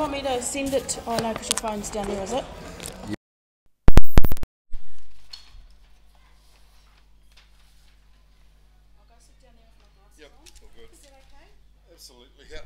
want me to send it? Oh no, because your phone's down there, is it? I'll go sit down there with my glasses Yep, on. all good. Is that okay? Absolutely, yeah.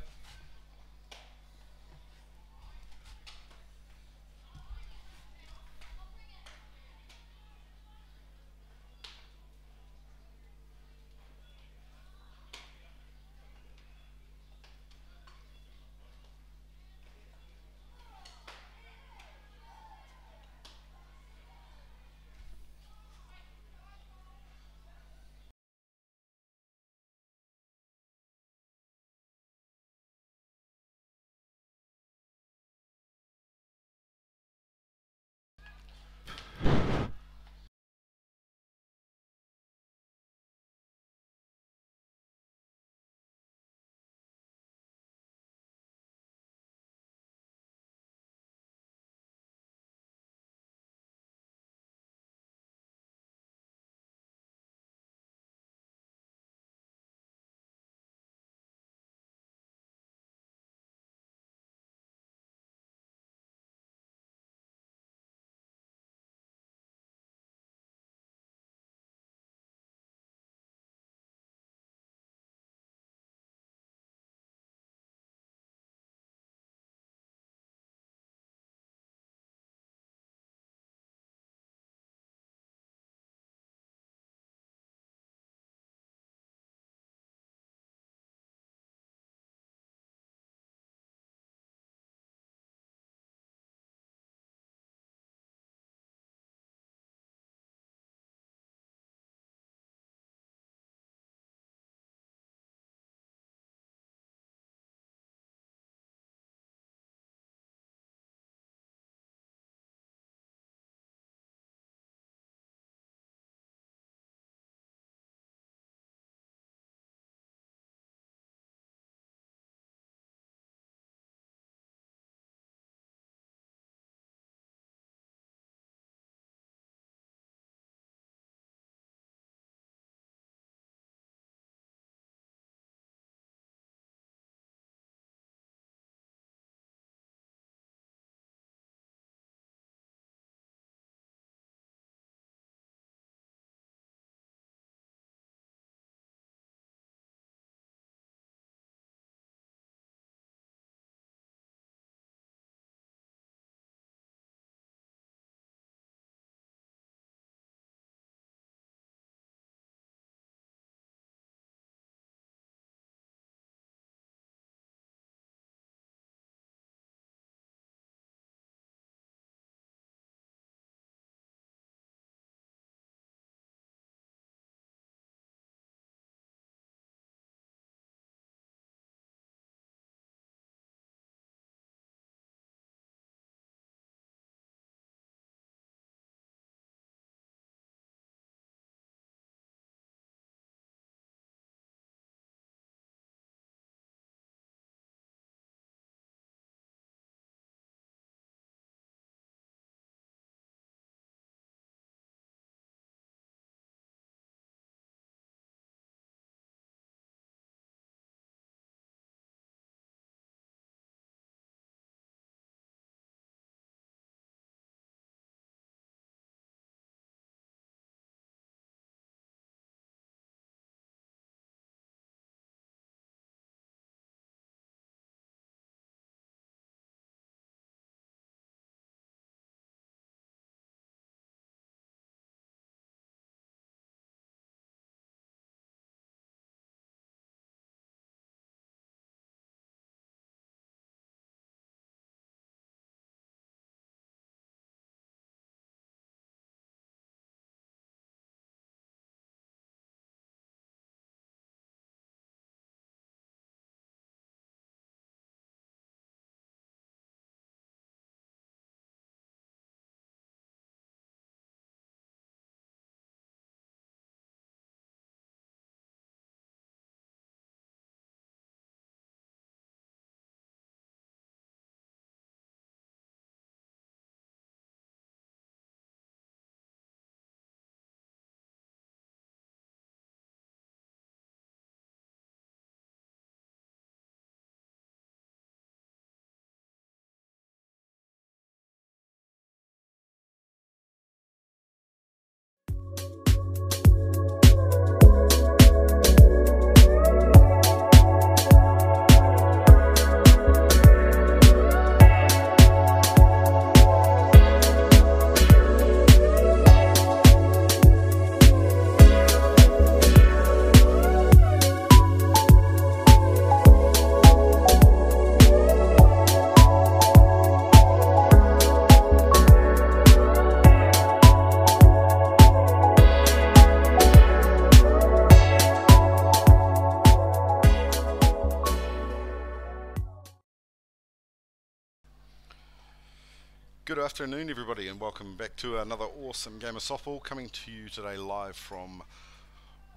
afternoon everybody, and welcome back to another awesome game of softball, coming to you today live from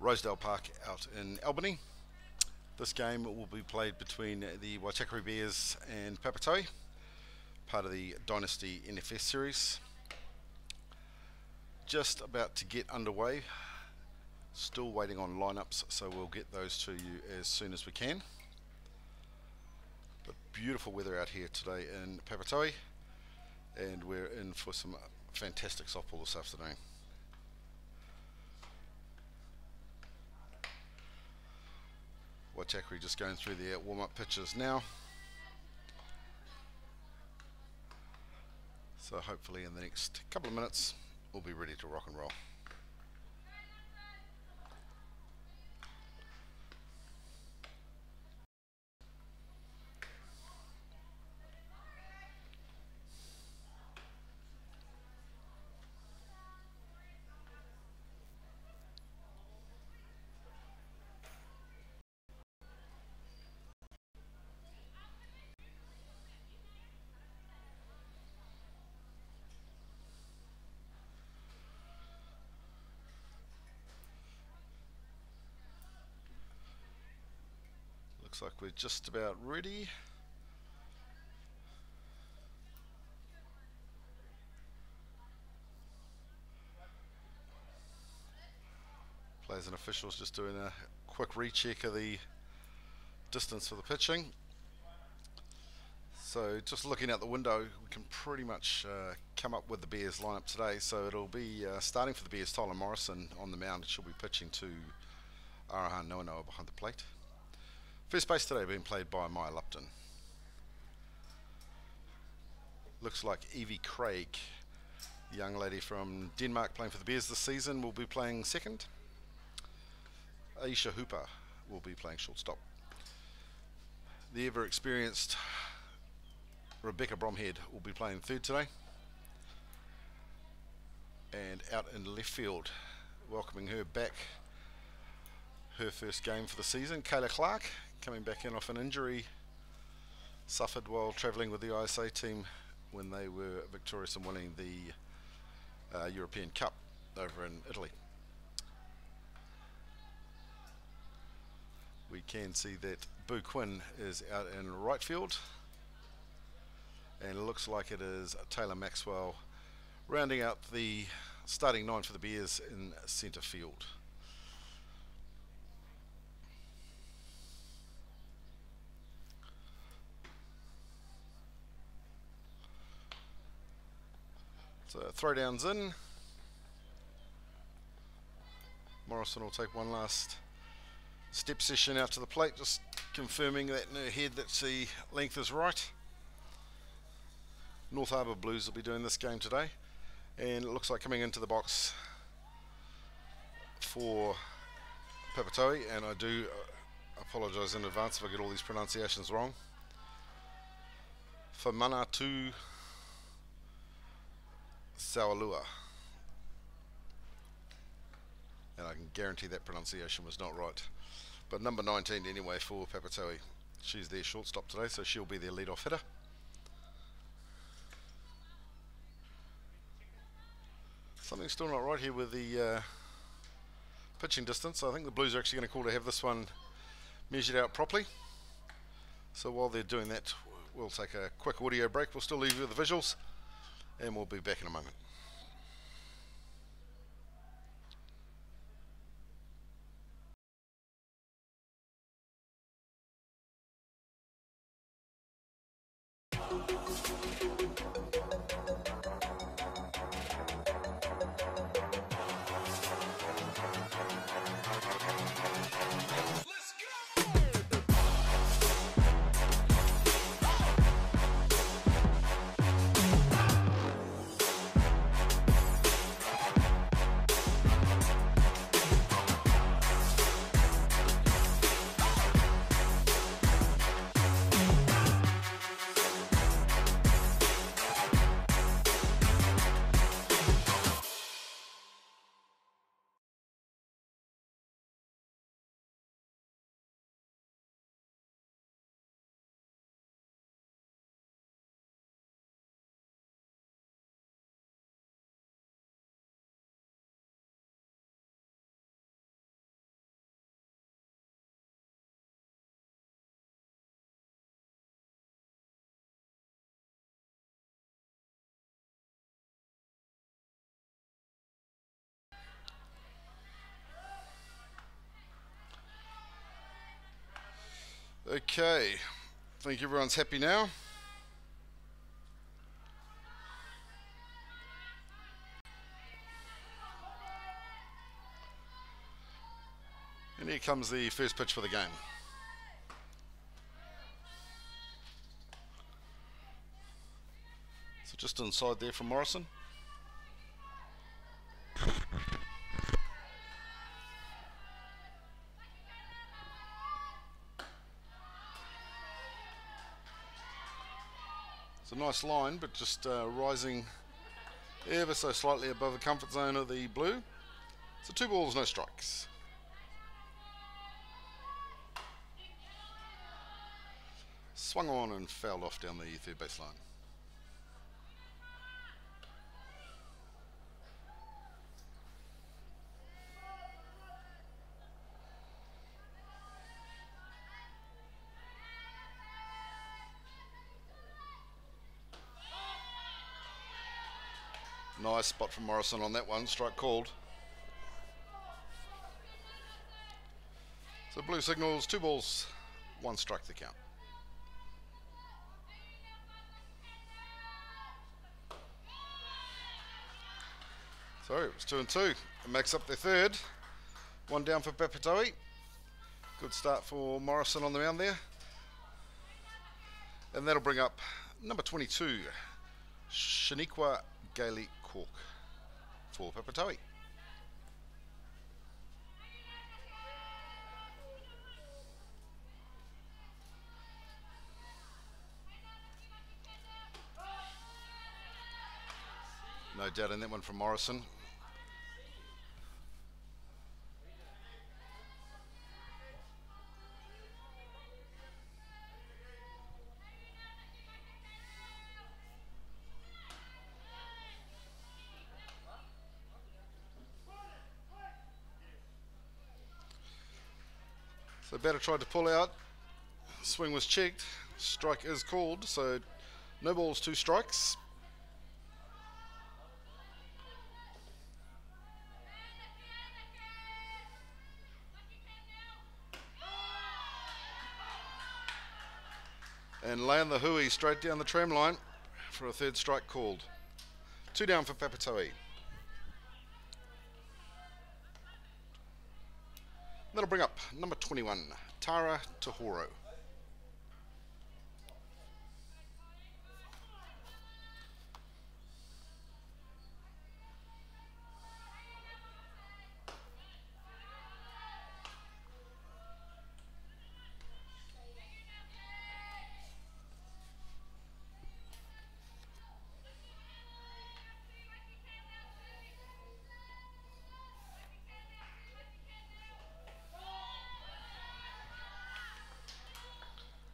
Rosedale Park out in Albany. This game will be played between the Waitakere Bears and Papatoetoe, part of the Dynasty NFS series. Just about to get underway, still waiting on lineups, so we'll get those to you as soon as we can. But beautiful weather out here today in Papatoetoe, and we're in for some fantastic softball this afternoon. Waitakere just going through their warm-up pitches now, so hopefully in the next couple of minutes we'll be ready to rock and roll. Looks like we're just about ready. Players and officials just doing a quick recheck of the distance for the pitching. So just looking out the window, we can pretty much come up with the Bears lineup today. So it'll be starting for the Bears, Tyler Morrison on the mound. She'll be pitching to Arahan Noanoa behind the plate. First base today being played by Maya Lupton. Looks like Evie Craig, the young lady from Denmark playing for the Bears this season, will be playing second. Aisha Hooper will be playing shortstop. The ever experienced Rebecca Bromhead will be playing third today. And out in left field, welcoming her back, her first game for the season, Kayla Clark, coming back in off an injury suffered while travelling with the ISA team when they were victorious in winning the European Cup over in Italy. We can see that Boo Quinn is out in right field, and it looks like it is Taylor Maxwell rounding out the starting nine for the Bears in centre field. So throwdowns in. Morrison will take one last step session out to the plate, just confirming that in her head that the length is right. North Harbour Blues will be doing this game today, and it looks like coming into the box for Papatoetoe, and I do apologise in advance if I get all these pronunciations wrong. Famanatu Sawalua, and I can guarantee that pronunciation was not right, but number 19 anyway for Papatoetoe. She's their shortstop today, so she'll be their lead-off hitter. Something's still not right here with the pitching distance. I think the Blues are actually going to call to have this one measured out properly, so while they're doing that, we'll take a quick audio break. We'll still leave you with the visuals, and we'll be back in a moment. Okay, I think everyone's happy now. And here comes the first pitch for the game. So just inside there from Morrison. It's a nice line, but just rising ever so slightly above the comfort zone of the blue. So 2 balls, no strikes. Swung on and fouled off down the third base line. Nice spot from Morrison on that one, strike called. So blue signals, 2 balls, 1 strike the count. So it was 2 and 2. It makes up their third. 1 down for Papatoetoe. Good start for Morrison on the mound there. And that'll bring up number 22, Shaniqua Gailey Cork for Papatoetoe. No doubt in that one from Morrison. So batter tried to pull out, swing was checked, strike is called, so no balls, 2 strikes. And laying the hooey straight down the tram line for a 3rd strike called. 2 down for Papatoetoe. That'll bring up number 21, Tara Tahoro.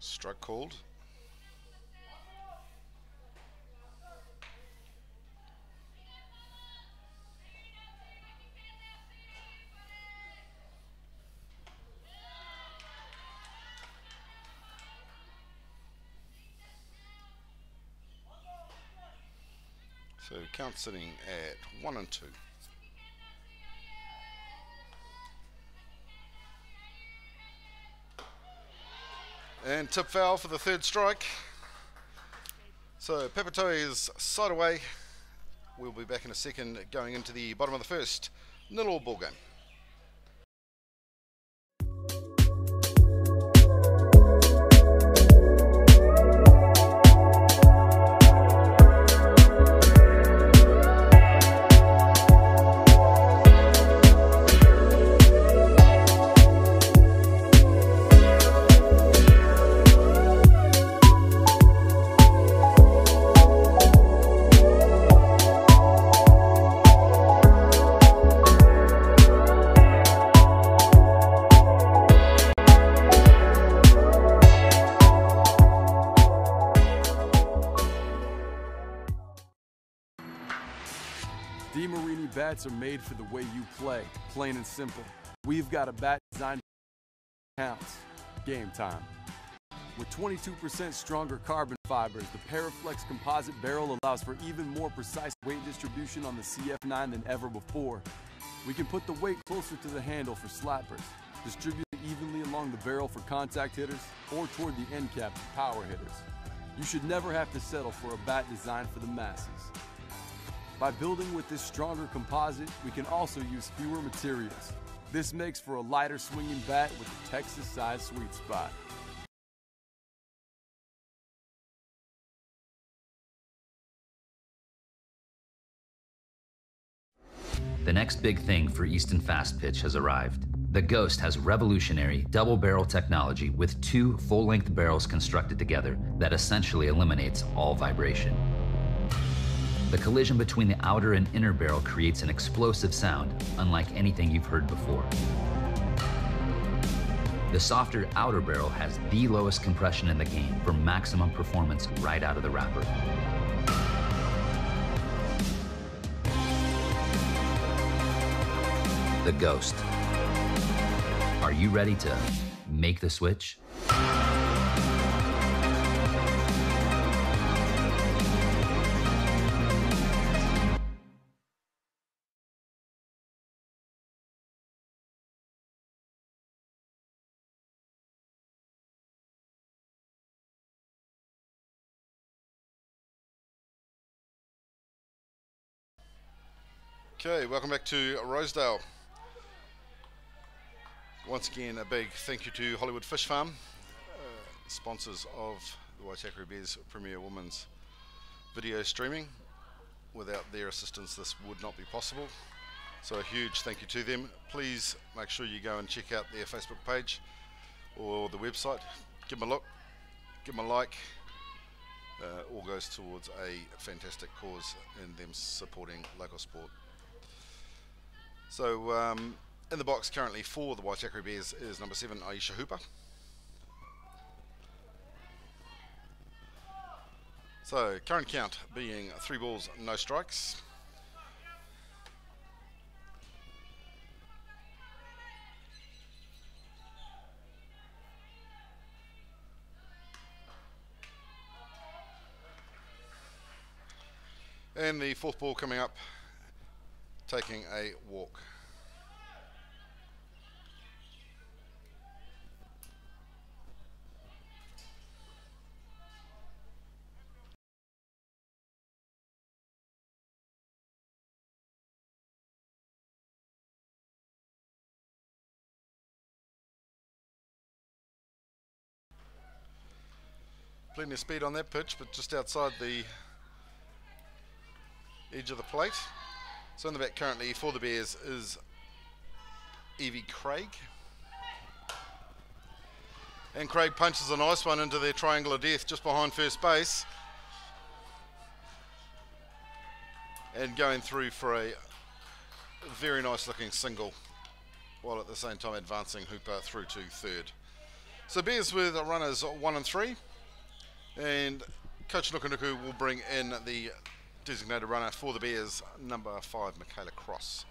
Strike called. So count sitting at 1 and 2. And tip foul for the 3rd strike. So Papatoetoe is side away. We'll be back in a second going into the bottom of the 1st. 0-0 ball game. Diamind bats are made for the way you play, plain and simple. We've got a bat designed to counts. Game time. With 22% stronger carbon fibers, the Paraflex composite barrel allows for even more precise weight distribution on the CF9 than ever before. We can put the weight closer to the handle for slappers, distribute it evenly along along the barrel for contact hitters or toward the end cap for power hitters. You should never have to settle for a bat designed for the masses. By building with this stronger composite, we can also use fewer materials. This makes for a lighter swinging bat with a Texas-sized sweet spot. The next big thing for Easton Fast Pitch has arrived. The Ghost has revolutionary double-barrel technology with 2 full-length barrels constructed together that essentially eliminates all vibration. The collision between the outer and inner barrel creates an explosive sound, unlike anything you've heard before. The softer outer barrel has the lowest compression in the game for maximum performance right out of the wrapper. The Ghost. Are you ready to make the switch? Okay, welcome back to Rosedale. Once again, a big thank you to Hollywood Fish Farm, sponsors of the Waitakere Bears Premier Women's video streaming. Without their assistance, this would not be possible. So a huge thank you to them. Please make sure you go and check out their Facebook page or the website. Give them a look, give them a like. All goes towards a fantastic cause in them supporting local sport. So in the box currently for the Waitakere Bears is number 7, Aisha Hooper. So current count being 3 balls, no strikes. And the 4th ball coming up, taking a walk. Plenty of speed on that pitch, but just outside the edge of the plate. So in the back currently for the Bears is Evie Craig. And Craig punches a nice one into their triangle of death just behind first base. And going through for a very nice looking single, while at the same time advancing Hooper through to third. So Bears with runners 1 and 3. And Coach Nukunuku will bring in the designated runner for the Bears, number 5, Michaela Cross.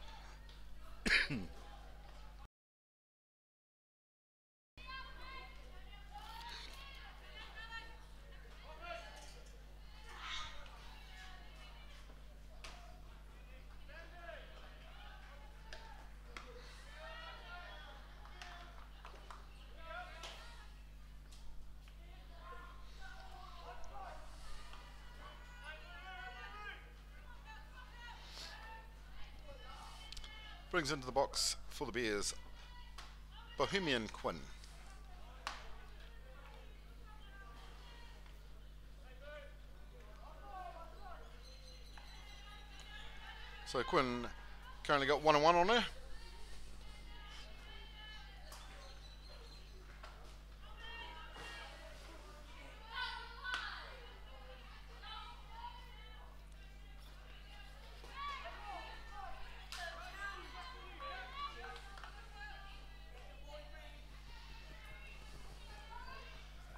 Brings into the box for the Bears, Bohemian Quinn. So Quinn currently got 1 and 1 on her.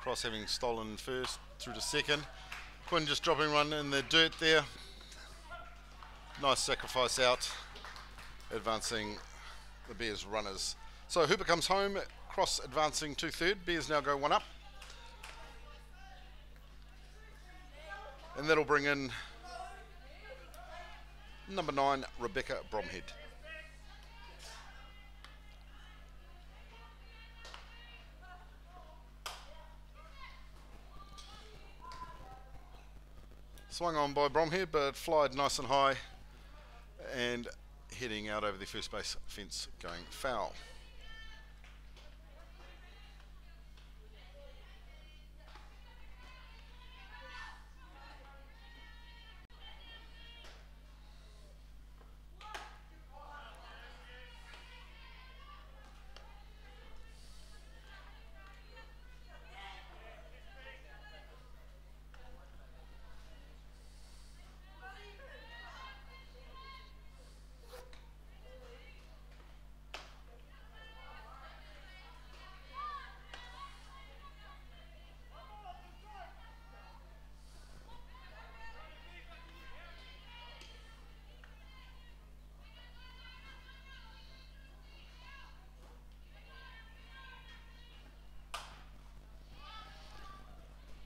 Cross having stolen first through to second. Quinn just dropping one in the dirt there. Nice sacrifice out, advancing the Bears runners. So Hooper comes home, Cross advancing to third. Bears now go 1 up. And that'll bring in number 9, Rebecca Bromhead. Swung on by Bromhead, but flied nice and high and heading out over the first base fence, going foul.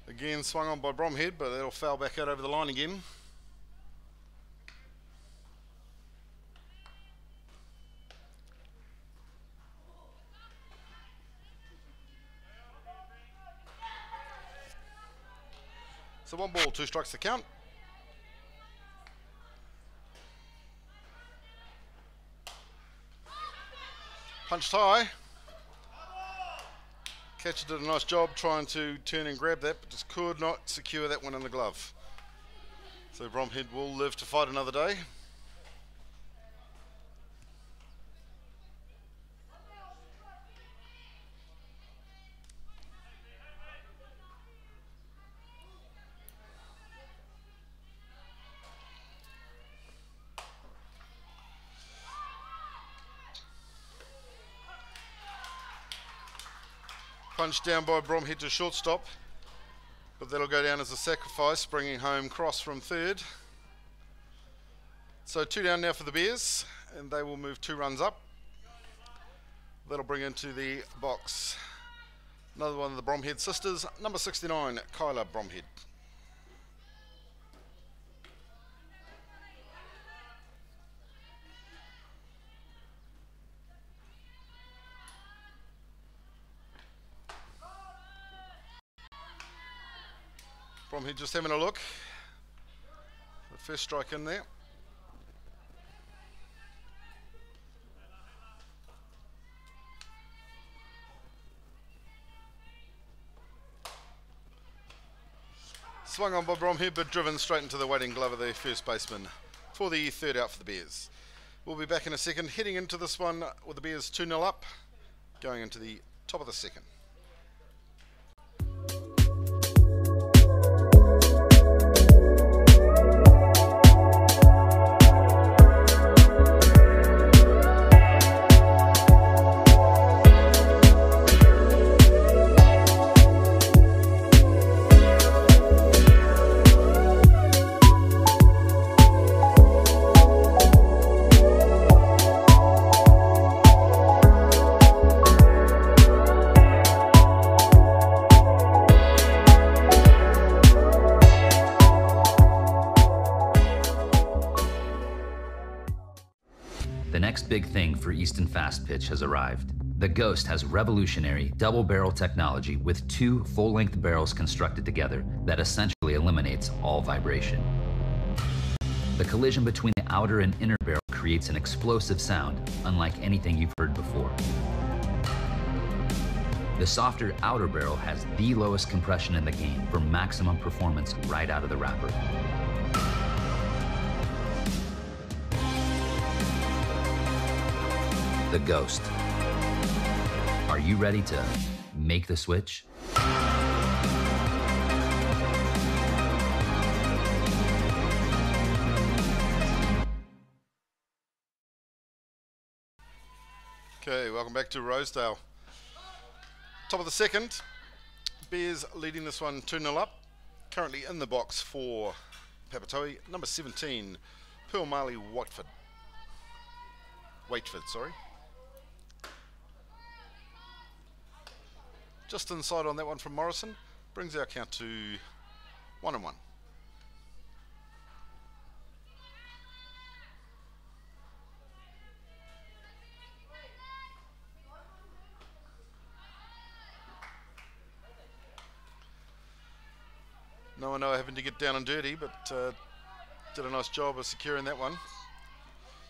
Again swung on by Bromhead, but it'll foul back out over the line again. So 1 ball, 2 strikes to count. Punched high. Catcher did a nice job trying to turn and grab that, but just could not secure that one in the glove. So Bromhead will live to fight another day. Punched down by Bromhead to shortstop, but that'll go down as a sacrifice, bringing home Cross from third. So 2 down now for the Bears, and they will move 2 runs up. That'll bring into the box another one of the Bromhead sisters, number 69, Kyla Bromhead. Bromhead just having a look. The first strike in there. Swung on by Bromhead, but driven straight into the waiting glove of the first baseman for the third out for the Bears. We'll be back in a second, heading into this one with the Bears 2-0 up, going into the top of the second. The next big thing for Easton Fast Pitch has arrived. The Ghost has revolutionary double barrel technology with 2 full-length barrels constructed together that essentially eliminates all vibration. The collision between the outer and inner barrel creates an explosive sound unlike anything you've heard before. The softer outer barrel has the lowest compression in the game for maximum performance right out of the wrapper. The Ghost. Are you ready to make the switch? Okay, welcome back to Rosedale. Top of the second, Bears leading this one 2-0 up. Currently in the box for Papatoetoe, number 17, Pearl Marley Waitford, sorry. Just inside on that one from Morrison, brings our count to 1-1. No Noanoa having to get down and dirty, but did a nice job of securing that one.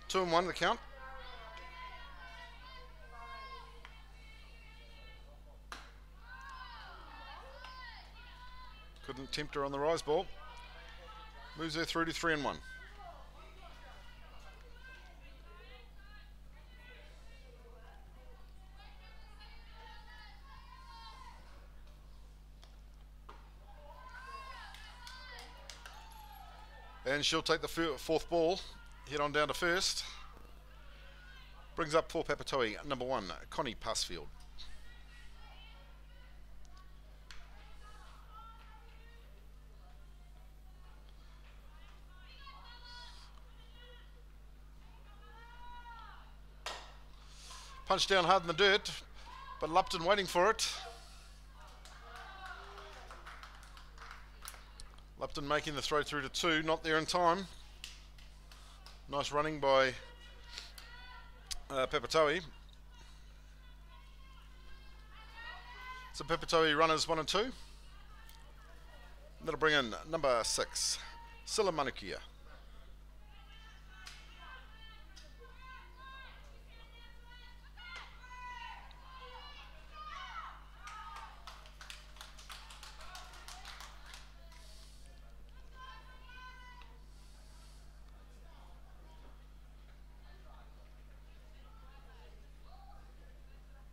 2-1 the count. Couldn't tempt her on the rise ball. Moves her through to 3-1. And she'll take the fourth ball, head on down to first. Brings up for Papatoetoe, number 1, Connie Passfield. Punched down hard in the dirt, but Lupton waiting for it. Lupton making the throw through to 2, not there in time. Nice running by Papatoetoe. So Papatoetoe runners 1 and 2. That'll bring in number 6, Silla Manukia.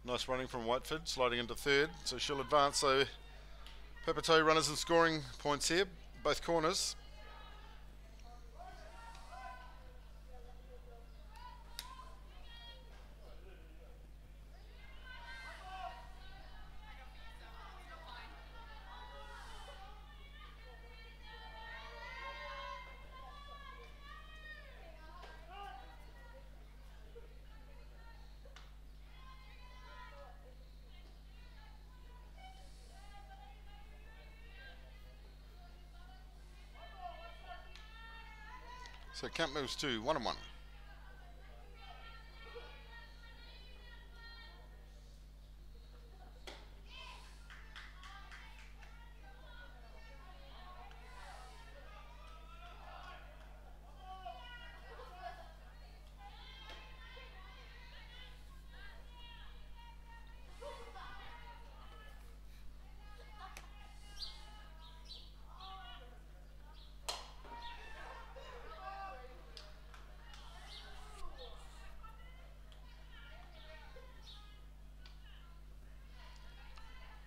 Nice running from Whiteford, sliding into third, so she'll advance. So Papatoetoe runners and scoring points here, both corners. So count moves to 1 and 1.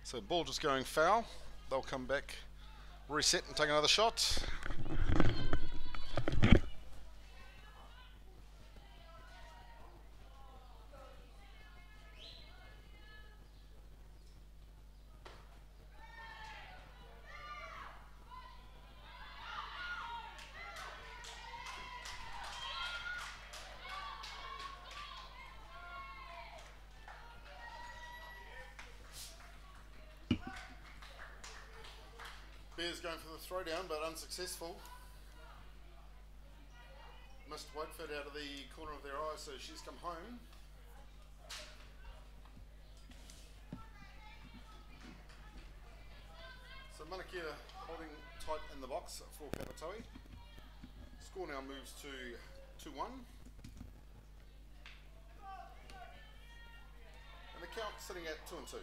So ball just going foul. They'll come back, reset and take another shot. Bears going for the throwdown, but unsuccessful. Missed Whiteford out of the corner of their eye, so she's come home. So Manukia holding tight in the box for Papatoetoe. Score now moves to 2-1. And the count sitting at 2 and 2.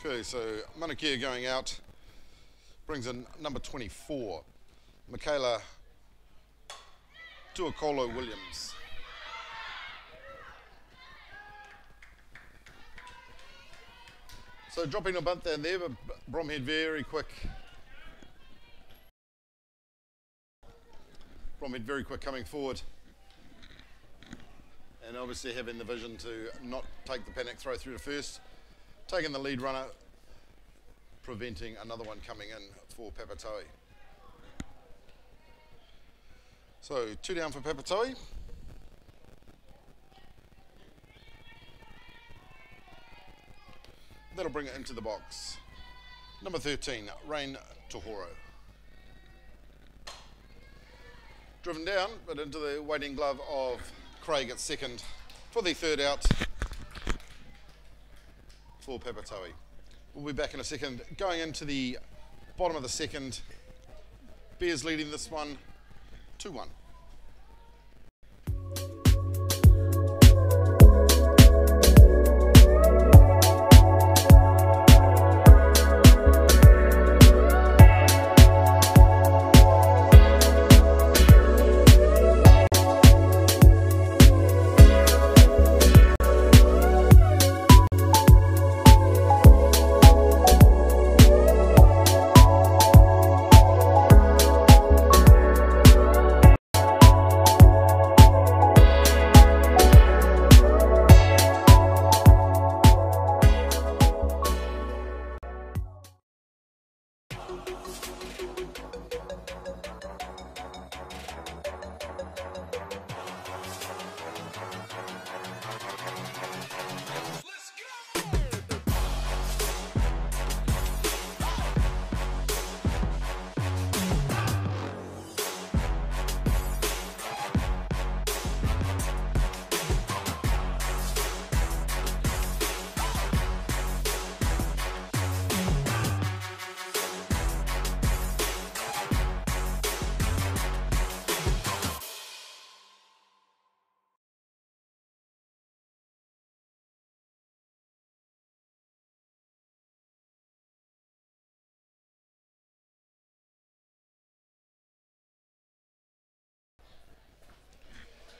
Okay, so Manukia going out, brings in number 24, Michaela Tuakolo Williams. So dropping a bunt down there, but Bromhead very quick Bromhead very quick coming forward. And obviously having the vision to not take the panic throw through to first. Taking the lead runner, preventing another one coming in for Papatoetoe. So 2 down for Papatoetoe. That'll bring it into the box. Number 13, Rain Tohoro. Driven down, but into the waiting glove of Craig at second for the third out for Papatoetoe. We'll be back in a second. Going into the bottom of the second, Bears leading this one 2-1.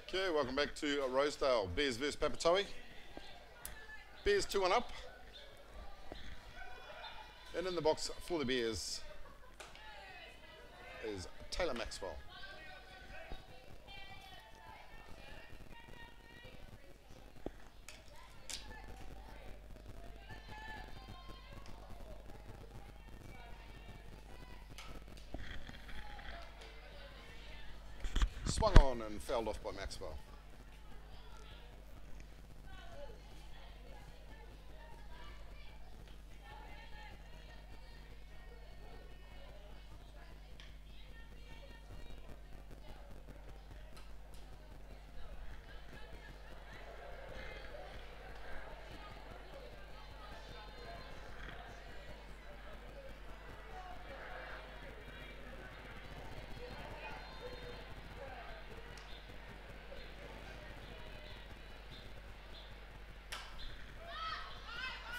Okay, welcome back to Rosedale. Bears versus Papatoetoe. Bears 2-1 up. And in the box for the Bears is Taylor Maxwell. Swung on and fouled off by Maxwell.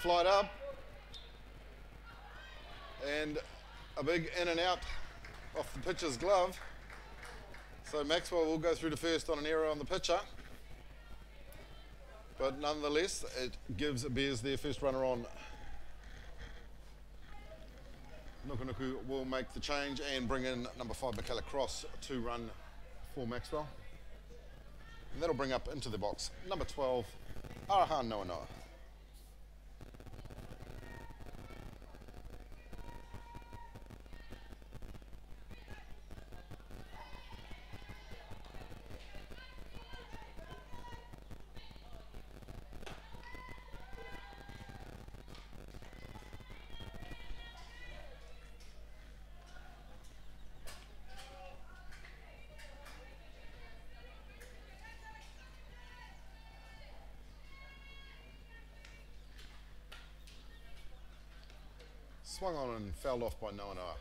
Flight up, and a big in and out off the pitcher's glove. So Maxwell will go through to first on an error on the pitcher, but nonetheless it gives Bears their first runner on. Nukunuku will make the change and bring in number 5 Michaela Cross to run for Maxwell, and that'll bring up into the box number 12 Araha Noa Noa. Swung on and fouled off by Noa Noa.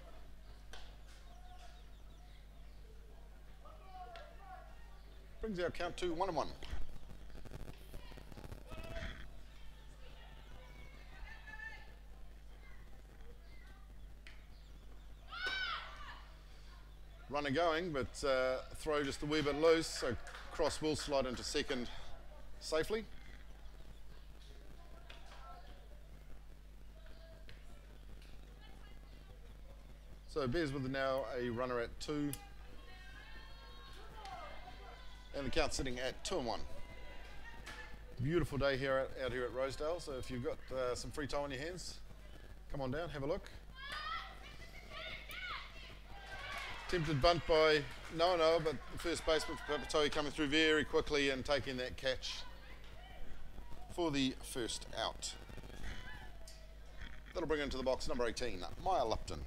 Brings our count to 1-1. Runner going, but throw just a wee bit loose, so Cross will slide into second safely. So Bears with now a runner at 2. And the count sitting at 2-1. Beautiful day here out here at Rosedale, so if you've got some free time on your hands, come on down, have a look. Tempted bunt by Noah, but the first baseman for Papatoetoe coming through very quickly and taking that catch for the first out. That'll bring into the box number 18, Maya Lupton.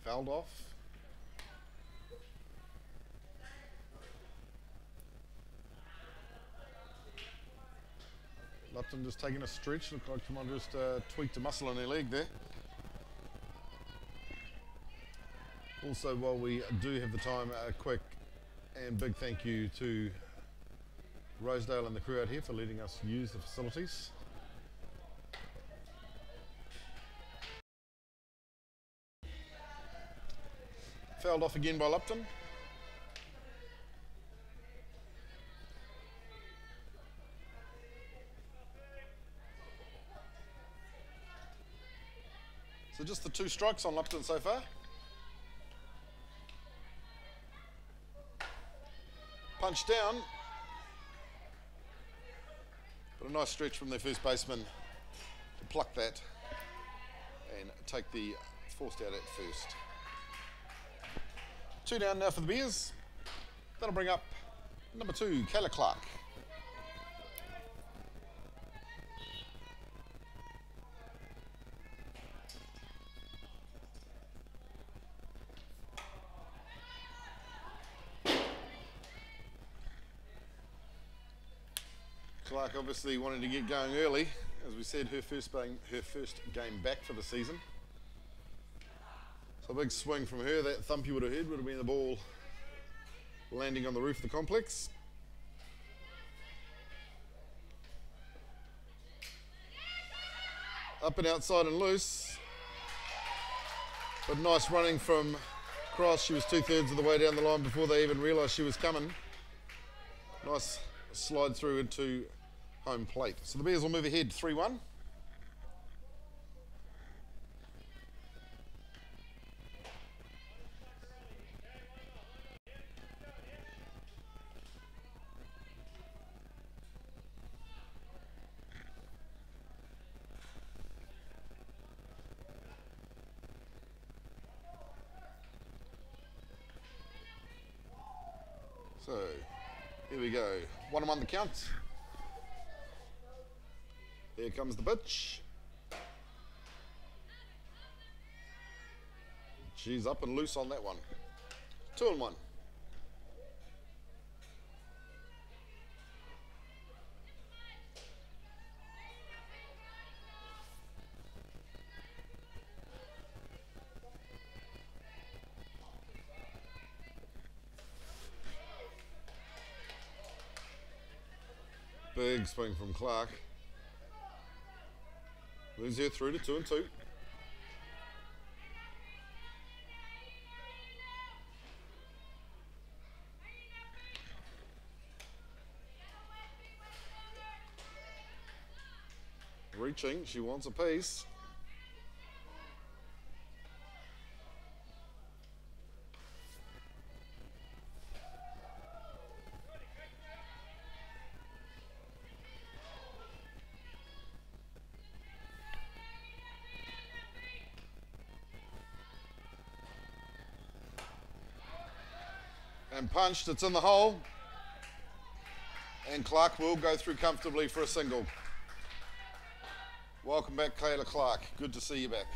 Fouled off. Lupton just taking a stretch. Looked like someone just tweaked a muscle in their leg there. Also, while we do have the time, a quick and big thank you to Rosedale and the crew out here for letting us use the facilities. Fouled off again by Lupton. So just the 2 strikes on Lupton so far. Punch down. But a nice stretch from their first baseman to pluck that and take the forced out at first. 2 down now for the Bears. That'll bring up number 2, Kayla Clark. Clark obviously wanted to get going early. As we said, her first game back for the season. So a big swing from her. That thump you would have heard would have been the ball landing on the roof of the complex. Up and outside and loose. But nice running from Cross. She was 2/3 of the way down the line before they even realised she was coming. Nice slide through into home plate. So the Bears will move ahead 3-1. So, here we go. 1-1 the count. Here comes the pitch. She's up and loose on that one. 2-1. Big swing from Clark. Moves her through to 2-2. Reaching, she wants a piece. And punched, it's in the hole. And Clark will go through comfortably for a single. Welcome back, Kayla Clark. Good to see you back.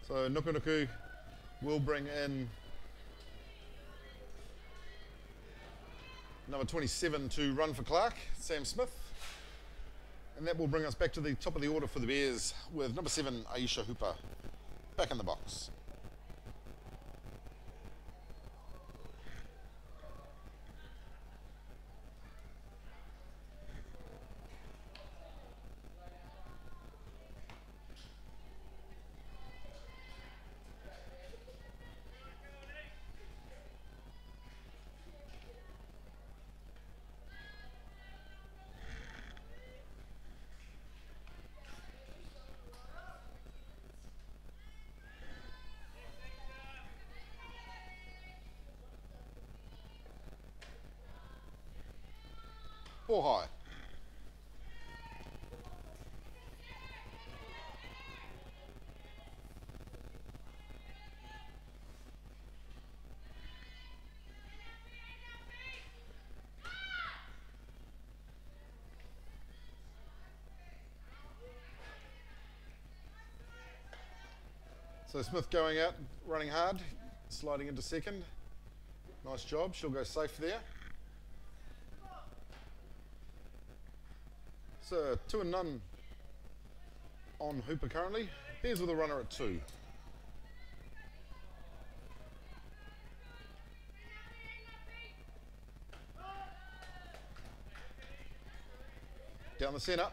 So Nukunuku will bring in Number 27 to run for Clark, Sam Smith. And that will bring us back to the top of the order for the Bears with number 7, Aisha Hooper, back in the box. Ball high. So Smith going out, running hard, sliding into second. Nice job, she'll go safe there. So 2-0 on Hooper currently. Bears with a runner at 2. Down the centre.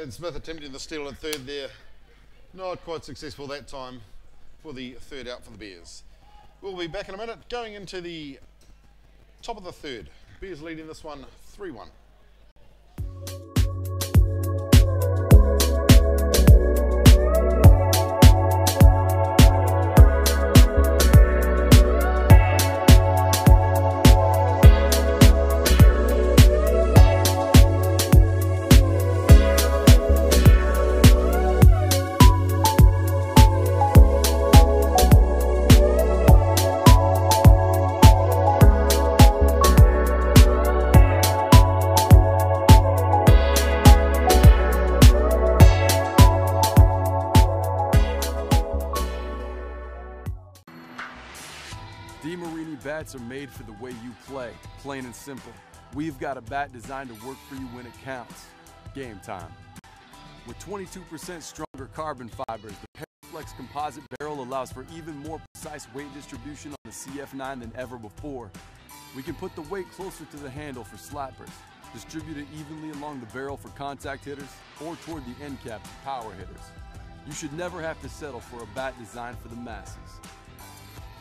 And Smith attempting the steal at third there. Not quite successful that time for the third out for the Bears. We'll be back in a minute. Going into the top of the third. Bears leading this one 3-1. Bats are made for the way you play, plain and simple. We've got a bat designed to work for you when it counts. Game time. With 22% stronger carbon fibers, the Paraflex composite barrel allows for even more precise weight distribution on the CF9 than ever before. We can put the weight closer to the handle for slappers, distribute it evenly along the barrel for contact hitters, or toward the end cap for power hitters. You should never have to settle for a bat designed for the masses.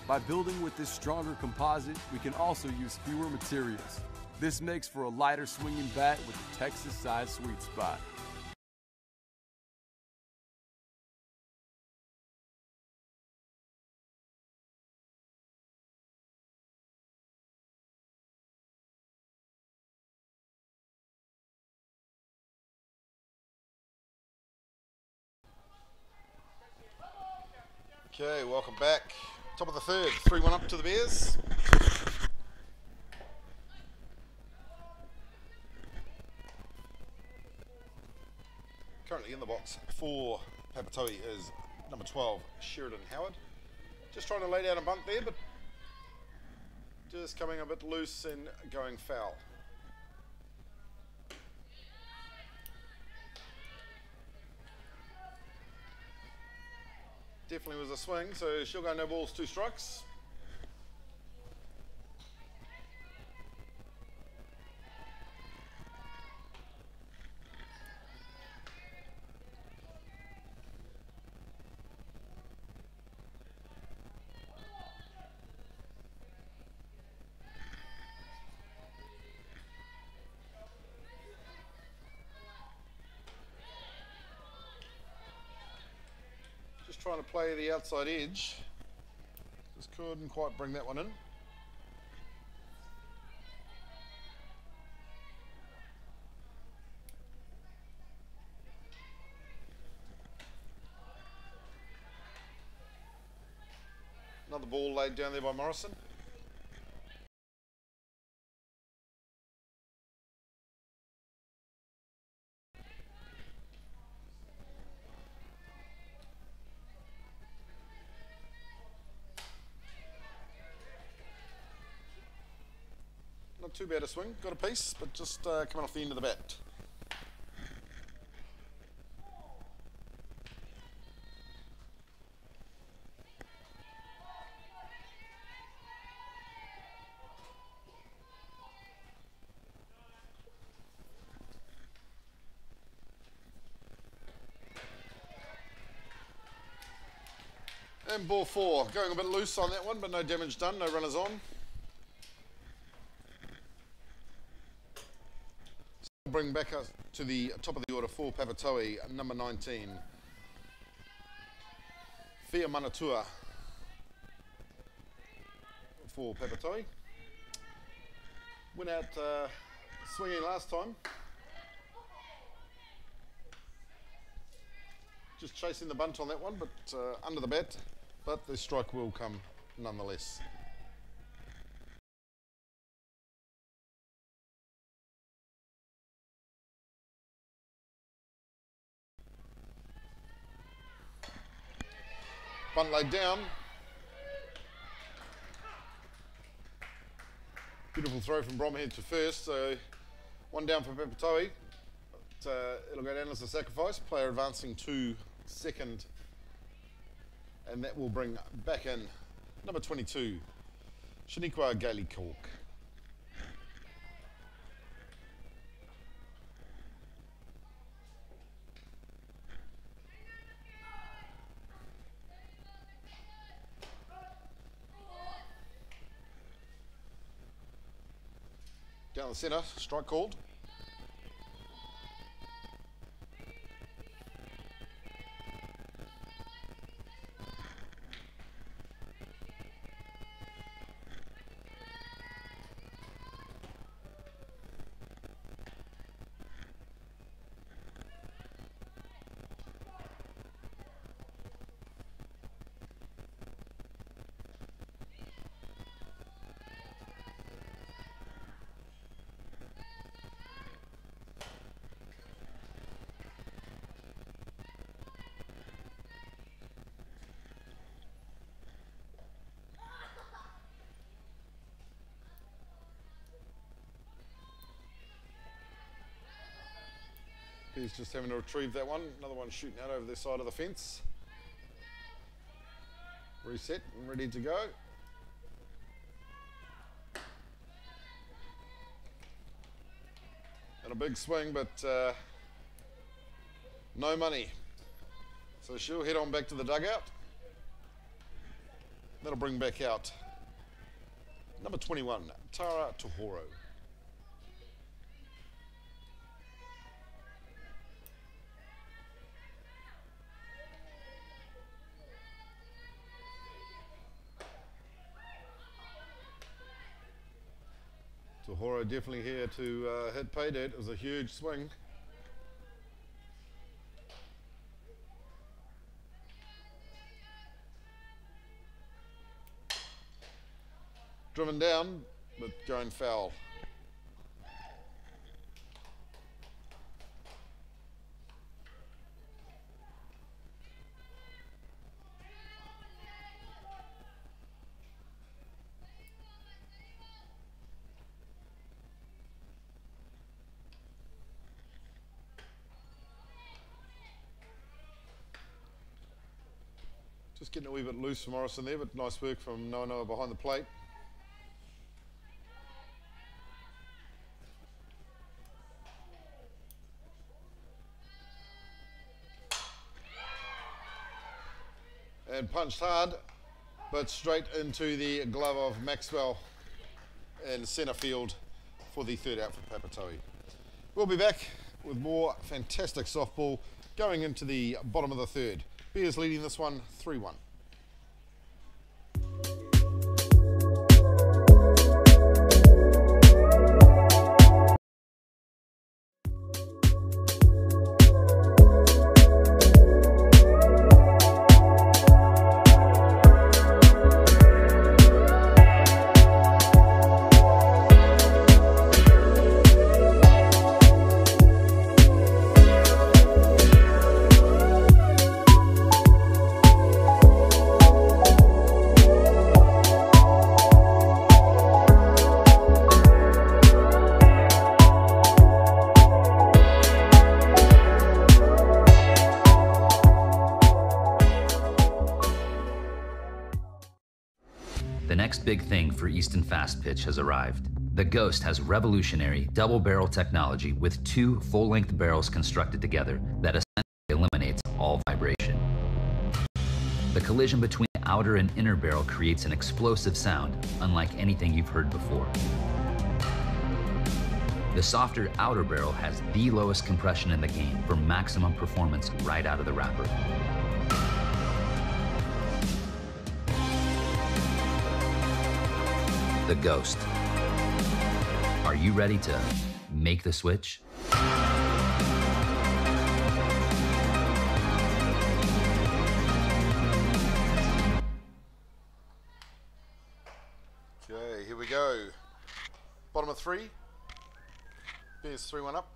By building with this stronger composite, we can also use fewer materials. This makes for a lighter swinging bat with a Texas-sized sweet spot. Okay, welcome back. Top of the third, 3-1 up to the Bears. Currently in the box for Papatoetoe is number 12, Sheridan Howard. Just trying to lay down a bunt there, but just coming a bit loose and going foul. Definitely was a swing, so she'll go no balls, 2 strikes. Trying to play the outside edge, just couldn't quite bring that one in. Another ball laid down there by Morrison. Not too bad a swing, got a piece, but just coming off the end of the bat. And ball 4, going a bit loose on that one, but no damage done, no runners on. So bring back us to the top of the order for Papatoetoe, number 19. Fia Manatua for Papatoetoe. Went out swinging last time. Just chasing the bunt on that one, but under the bat. But the strike will come nonetheless. Bunt laid down. Beautiful throw from Bromhead to first, so one down for Papatoetoe. It'll go down as a sacrifice. Player advancing to second. And that will bring back in number 22, Shaniqua Gailey Cork. Down the centre, strike called. He's just having to retrieve that one. Another one shooting out over the side of the fence. Reset and ready to go. And a big swing, but no money. So she'll head on back to the dugout. That'll bring back out number 21, Tara Tohoro. Tohoro definitely here to hit pay dirt. It was a huge swing. Driven down, but going foul. Just getting a wee bit loose from Morrison there, but nice work from Noa behind the plate. And punched hard, but straight into the glove of Maxwell in centre field for the third out for Papatoetoe. We'll be back with more fantastic softball going into the bottom of the third. Bears leading this one 3-1. The next big thing for Easton Fast Pitch has arrived. The Ghost has revolutionary double-barrel technology with two full-length barrels constructed together that essentially eliminates all vibration. The collision between the outer and inner barrel creates an explosive sound unlike anything you've heard before. The softer outer barrel has the lowest compression in the game for maximum performance right out of the wrapper. The Ghost. Are you ready to make the switch? Okay, here we go. Bottom of 3. Bears 3-1 up.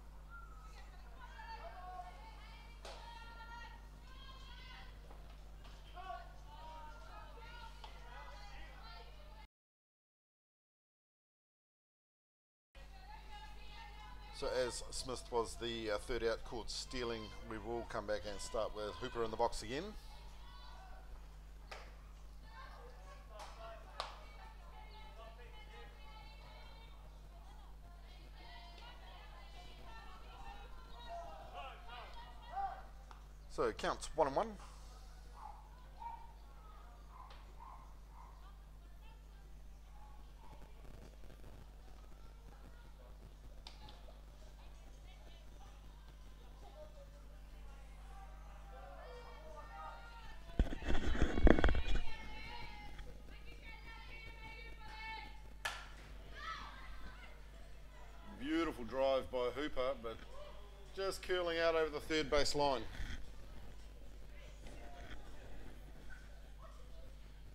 So as Smith was the third out caught stealing, we will come back and start with Hooper in the box again. So it counts 1-1. Beautiful drive by Hooper, but just curling out over the third base line.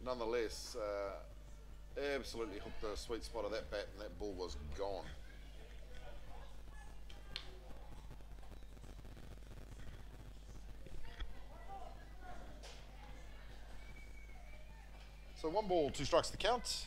Nonetheless, absolutely hooked the sweet spot of that bat, and that ball was gone. So 1 ball, 2 strikes the count.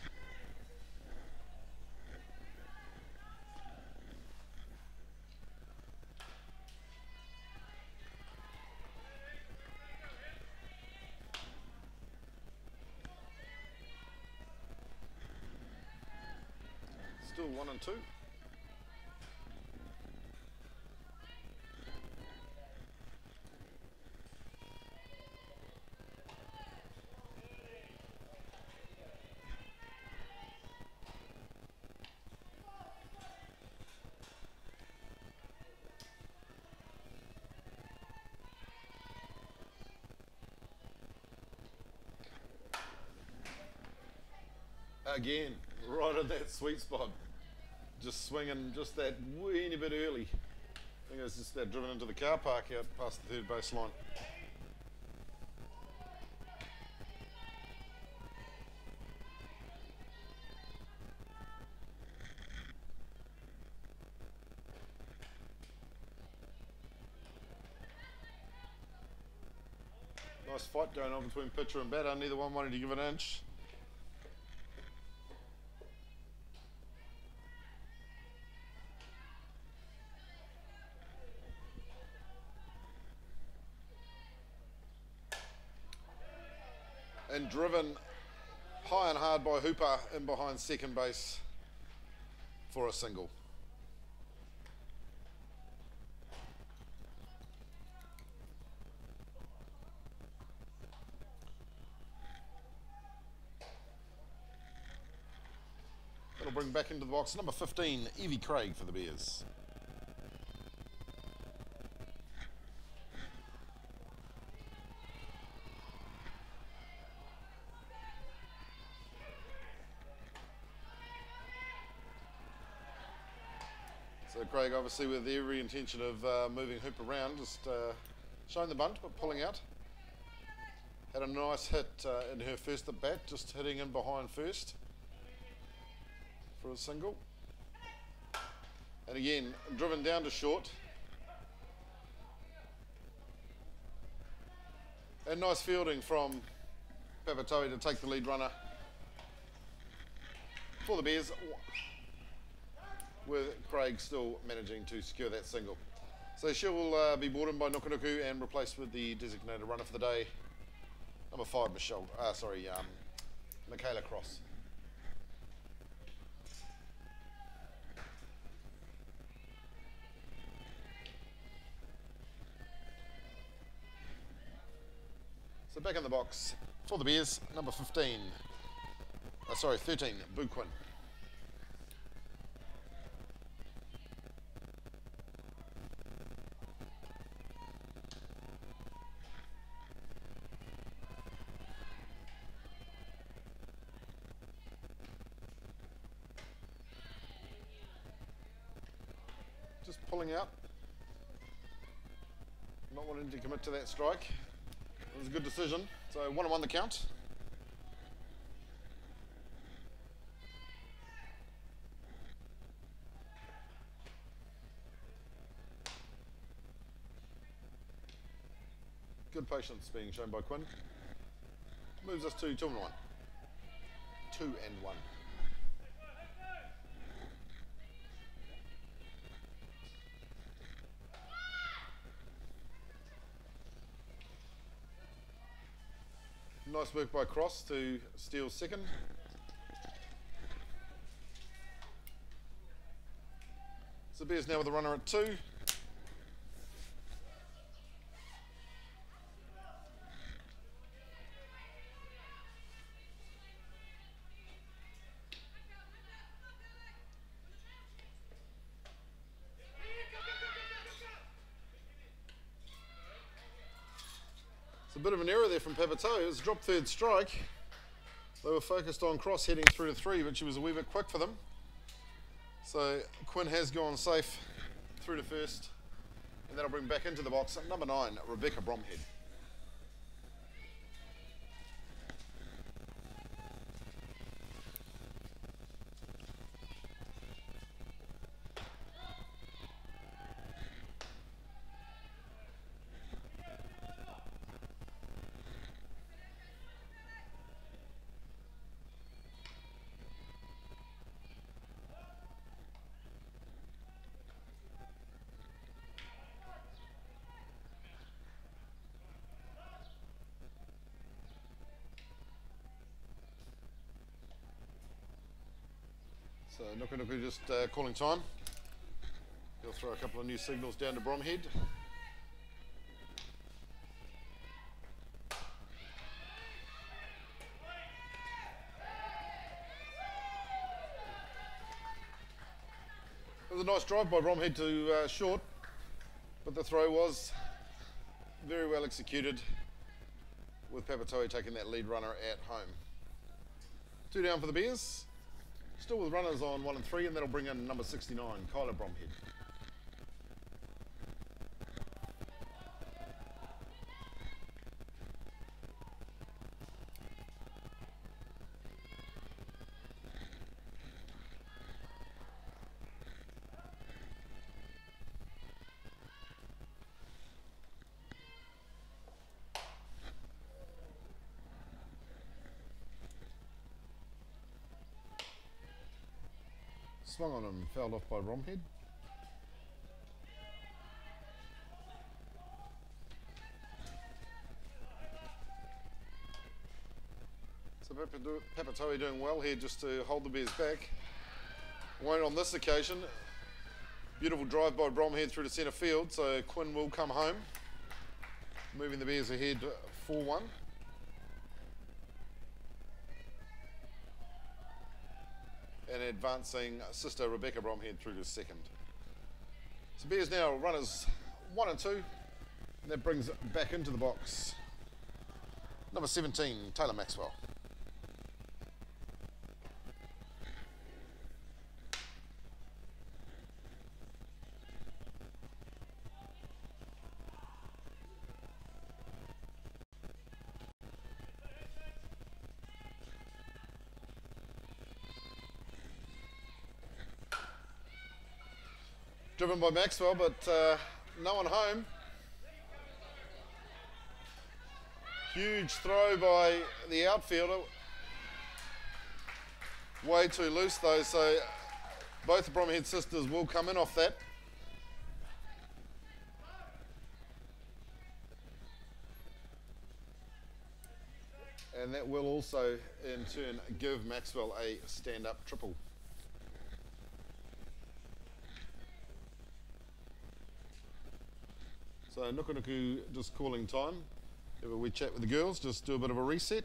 Still 1 and 2. Again, right at that sweet spot. Just swinging just that weeny bit early. I think it was just that driven into the car park out past the third base line. Nice fight going on between pitcher and batter, neither one wanting to give an inch. And driven high and hard by Hooper in behind second base for a single. That'll bring back into the box number 15, Evie Craig for the Bears. So Craig obviously with every intention of moving Hooper around, just showing the bunt but pulling out. Had a nice hit in her first at bat, just hitting in behind first for a single. And again, driven down to short. And nice fielding from Papatoetoe to take the lead runner for the Bears, with Craig still managing to secure that single. So she will be brought in by Nukunuku and replaced with the designated runner for the day, number 5, Michaela Cross. So back in the box for the Bears, number 15. 13, Boo Quinn. Just pulling out. Not wanting to commit to that strike. It was a good decision. So 1-1 the count. Good patience being shown by Quinn. Moves us to 2-1. 2-1. Nice work by Cross to steal second. So Bears now with a runner at 2. A bit of an error there from Papatoetoe. It was a drop third strike. They were focused on Cross heading through to 3, but she was a wee bit quick for them. So Quinn has gone safe through to first, and that'll bring back into the box number 9, Rebecca Bromhead. So Nuku just calling time. He'll throw a couple of new signals down to Bromhead. It was a nice drive by Bromhead to short, but the throw was very well executed, with Papatoetoe taking that lead runner at home. 2 down for the Bears. Still with runners on 1 and 3, and that'll bring in number 69, Kyla Bromhead. Swung on him, fouled off by Bromhead. So Papatoetoe doing well here just to hold the Bears back. Won't on this occasion. Beautiful drive by Bromhead through to centre field, so Quinn will come home, moving the Bears ahead 4-1. And advancing sister Rebecca Bromhead through to second. So Bears now runners 1 and 2, and that brings it back into the box number 17, Taylor Maxwell. Driven by Maxwell, but no one home. Huge throw by the outfielder. Way too loose though, so both the Bromhead sisters will come in off that. And that will also in turn give Maxwell a stand-up triple. So Nuku just calling time. Have a wee chat with the girls, just do a bit of a reset.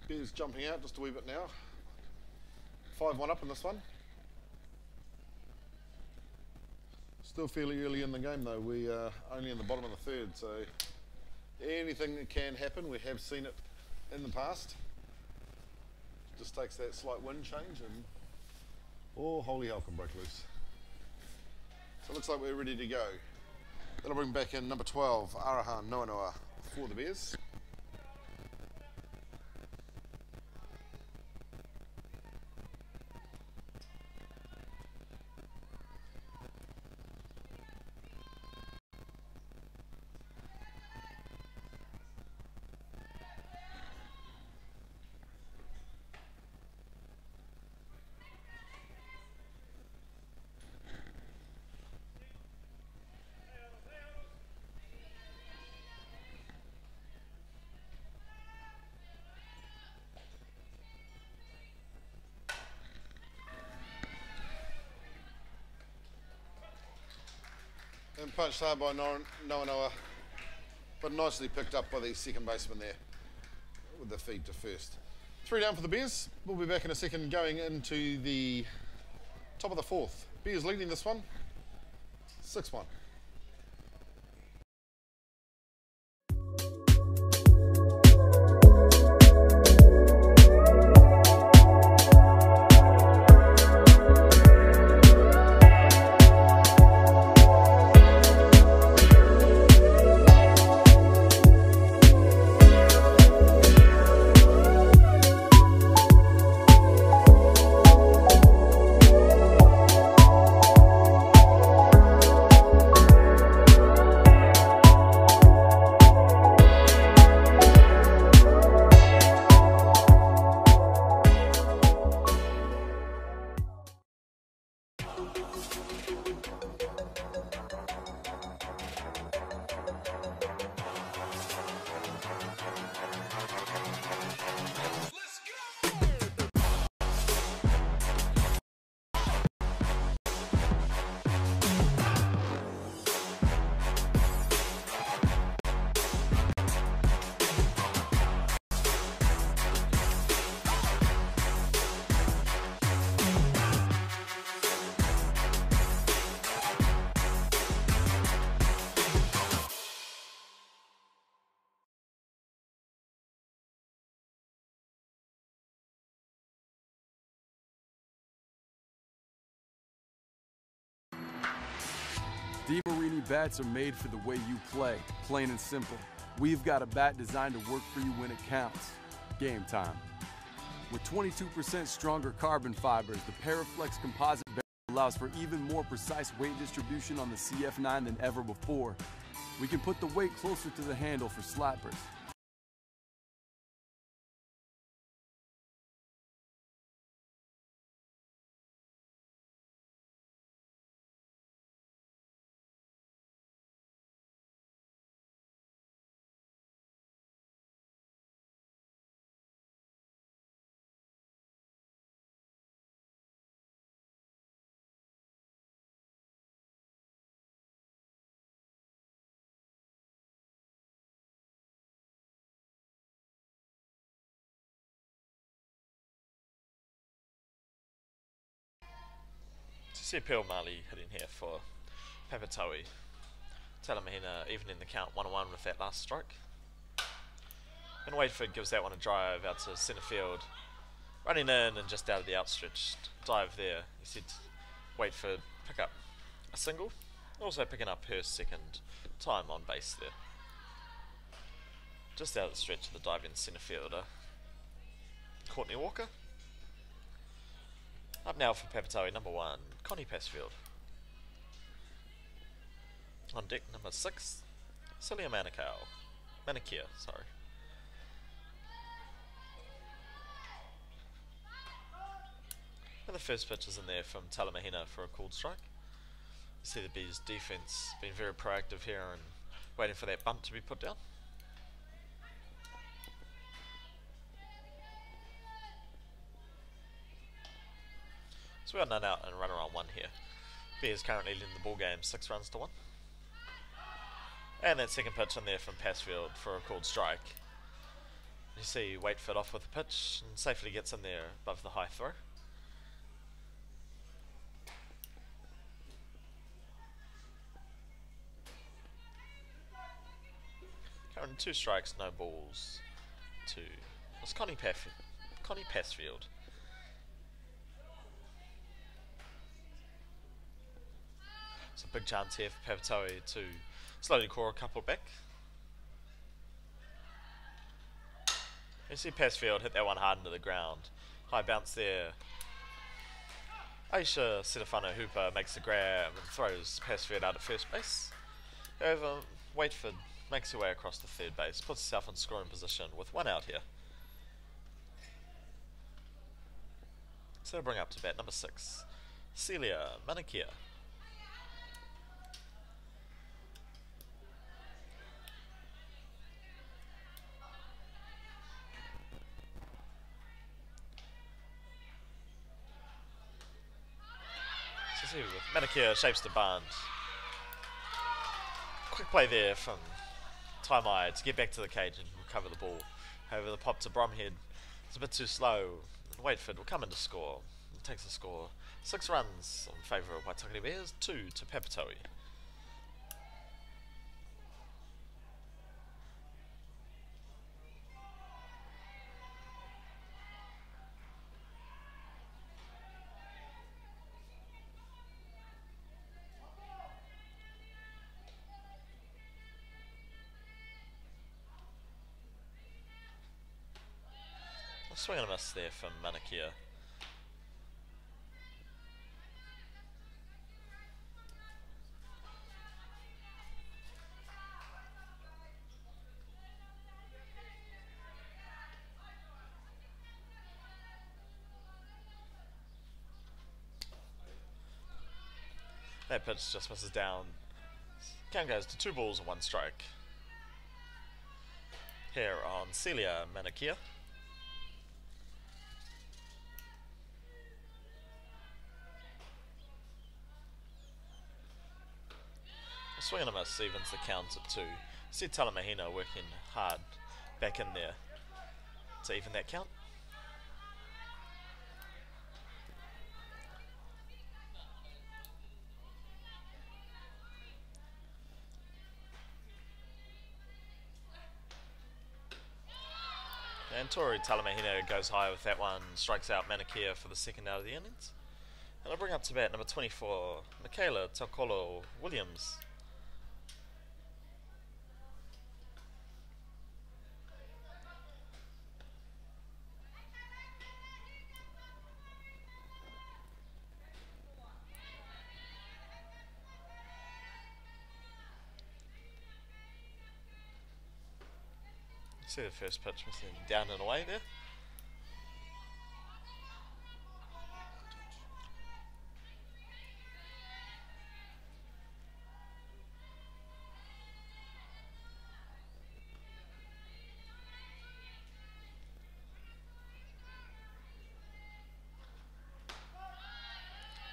Bears jumping out just a wee bit now. 5-1 up in this one. Still fairly early in the game though. We are only in the bottom of the third, so anything that can happen, we have seen it in the past. Just takes that slight wind change and oh, holy hell can break loose. So it looks like we're ready to go. That'll bring back in number 12, Arahan Noanoa for the Bears. And punched hard by Noanoa, but nicely picked up by the second baseman there with the feed to first. 3 down for the Bears. We'll be back in a second going into the top of the fourth. Bears leading this one, 6-1. Diamind bats are made for the way you play, plain and simple. We've got a bat designed to work for you when it counts. Game time. With 22% stronger carbon fibers, the Paraflex composite barrel allows for even more precise weight distribution on the CF9 than ever before. We can put the weight closer to the handle for slappers. See Pearl Marley hitting here for Papatoetoe. Talamahina even in the count 1-1 with that last stroke. And Waitakere gives that one a drive out to centre field. Running in and just out of the outstretched dive there. He said Waitakere pick up a single. Also picking up her second time on base there. Just out of the stretch of the diving centre fielder, Courtney Walker. Up now for Papatoetoe, number 1, Connie Passfield. On deck, number 6, Celia Manicure, sorry. And the first pitch is in there from Talamahina for a called strike. You see the Bees' defense being very proactive here and waiting for that bunt to be put down. So we got none out and run around 1 here. Bears currently leading the ball game 6 runs to 1. And that second pitch in there from Passfield for a called strike. You see Waitford off with the pitch and safely gets in there above the high throw. Currently 2 strikes, no balls to it's Connie Passfield. It's a big chance here for Papatoetoe to slowly claw a couple back. You see Passfield hit that one hard into the ground. High bounce there. Aisha Setafano Hooper makes the grab and throws Passfield out at first base. However, Waitford makes her way across the third base, puts herself in scoring position with 1 out here. So they'll bring up to bat number 6, Celia Manikia. So see, Manikia shapes the bunt. Quick play there from Taimai to get back to the cage and recover the ball. However, the pop to Bromhead is a bit too slow. And Waitford will come in to score. It takes the score 6 runs in favour of Waitakere Bears, 2 to Papatoetoe. A swing and a miss there from Manikia. That pitch just misses down. Count goes to 2 balls and 1 strike. Here on Celia Manikia. A swing and a miss evens the count at 2. See Talamahina working hard back in there to even that count. And Tori Talamahina goes high with that one, strikes out Manikia for the 2nd out of the innings. And I'll bring up to bat number 24, Michaela Taukolo Williams. See the first pitch missing down and away there.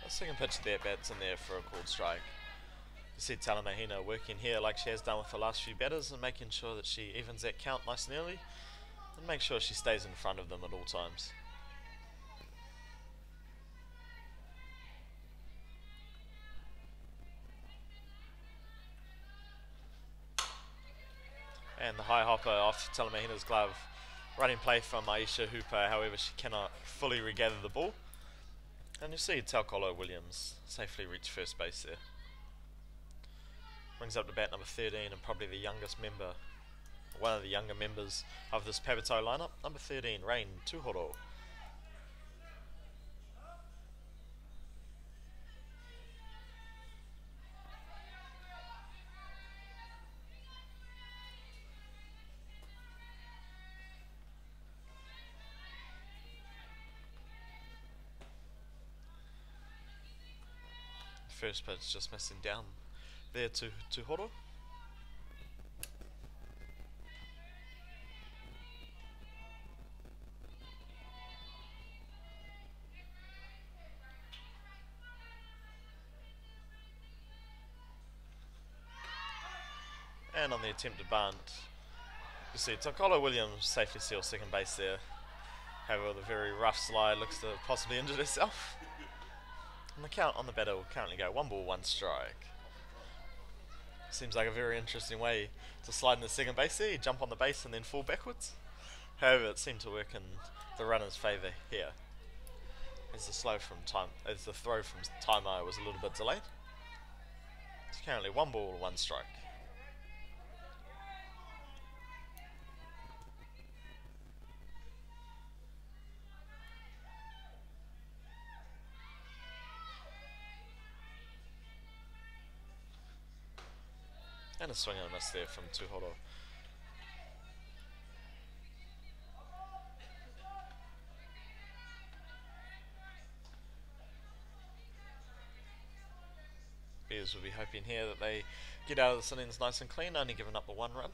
The second pitch to the at-bats in there for a called strike. You see Talamahina working here like she has done with the last few batters and making sure that she evens that count nice and early and make sure she stays in front of them at all times. And the high hopper off Talamahina's glove. Running play from Aisha Hooper, however she cannot fully regather the ball. And you see Taukolo Williams safely reach first base there. Brings up to bat number 13 and probably the youngest member, one of the younger members of this Papatoetoe lineup, number 13, Rain Tuhoro. First pitch just missing down there to Horo. And on the attempted bunt, you see Tokolo Williams safely seals second base there. However, the very rough slide looks to have possibly injured herself. And the count on the batter will currently go 1 ball, 1 strike. Seems like a very interesting way to slide into second base there. You jump on the base and then fall backwards. However, it seemed to work in the runner's favour here, as the throw from Taimai was a little bit delayed. It's currently 1 ball, 1 strike. And a swing and a miss there from Tuhoro. Bears will be hoping here that they get out of this innings nice and clean, only giving up the 1 run.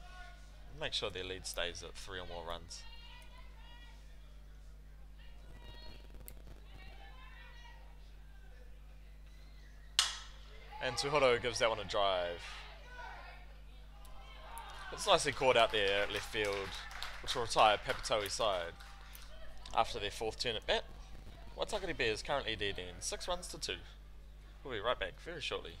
Make sure their lead stays at 3 or more runs. And Tuhoro gives that one a drive. It's nicely caught out there at left field, which will retire Papatoetoe's side after their 4th turn at bat. Waitakere Bears currently leading 6 runs to 2. We'll be right back very shortly.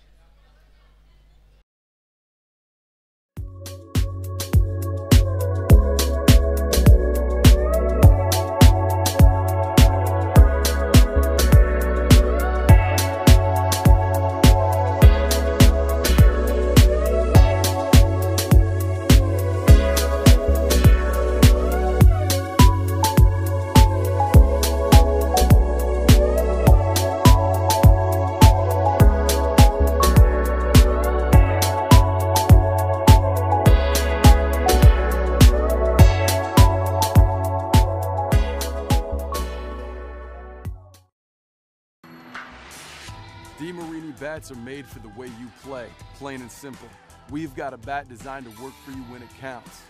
Bats are made for the way you play, plain and simple. We've got a bat designed to work for you when it counts.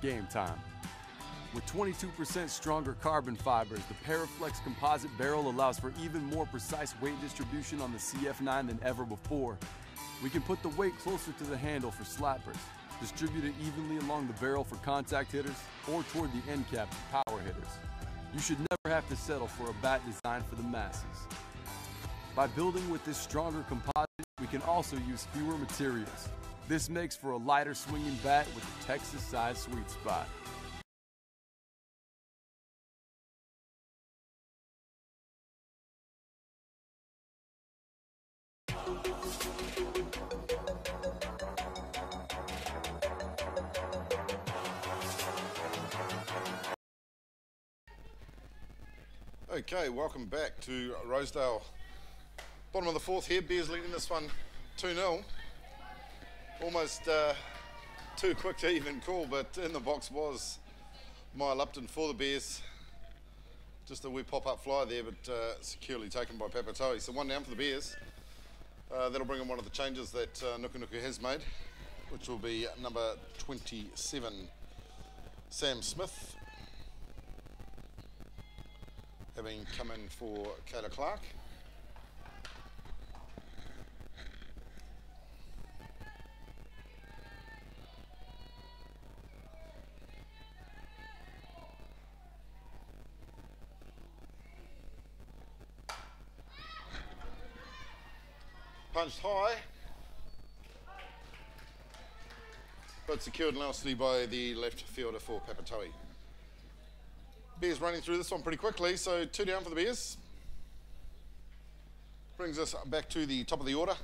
Game time. With 22% stronger carbon fibers, the Paraflex composite barrel allows for even more precise weight distribution on the CF9 than ever before. We can put the weight closer to the handle for slappers, distribute it evenly along the barrel for contact hitters, or toward the end cap for power hitters. You should never have to settle for a bat designed for the masses. By building with this stronger composite, we can also use fewer materials. This makes for a lighter swinging bat with a Texas-sized sweet spot. Okay, welcome back to Rosedale. Bottom of the 4th here, Bears leading this one 2-0. Almost too quick to even call, but in the box was Maya Lupton for the Bears. Just a wee pop-up fly there, but securely taken by Papatoetoe. So 1 down for the Bears. That'll bring in one of the changes that Nuku Nuku has made, which will be number 27, Sam Smith, having come in for Kayla Clark. Punched high, but secured nicely by the left fielder for Papatoetoe. Bears running through this one pretty quickly, so 2 down for the Bears. Brings us back to the top of the order.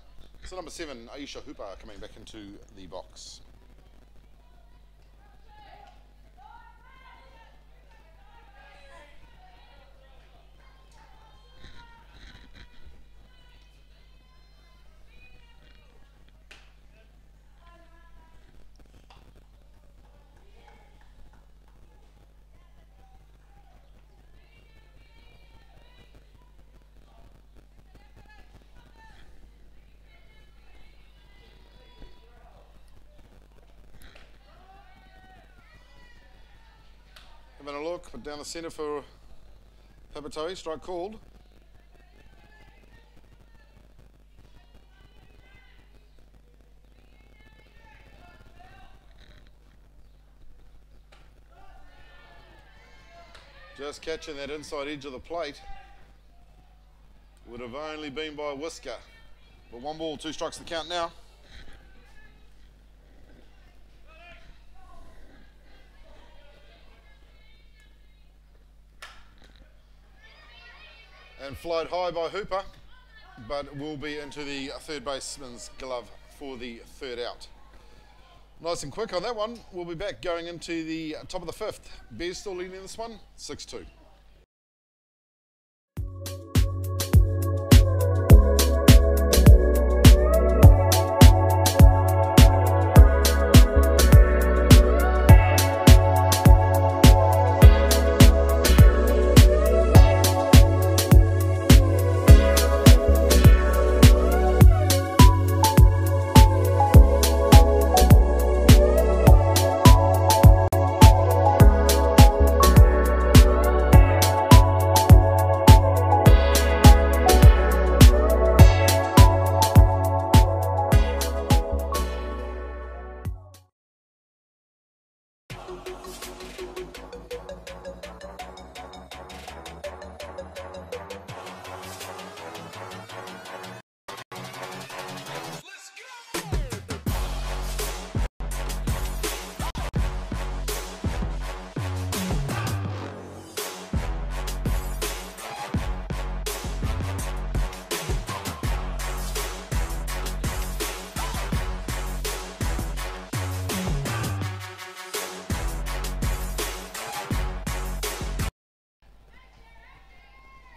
So number 7, Aisha Hooper, coming back into the box. Having a look, but down the centre for Papatoetoe, strike called. Just catching that inside edge of the plate. Would have only been by a whisker. But 1 ball, 2 strikes the count now. And flied high by Hooper, but will be into the third baseman's glove for the third out. Nice and quick on that one. We'll be back going into the top of the 5th. Bears still leading this one, 6-2.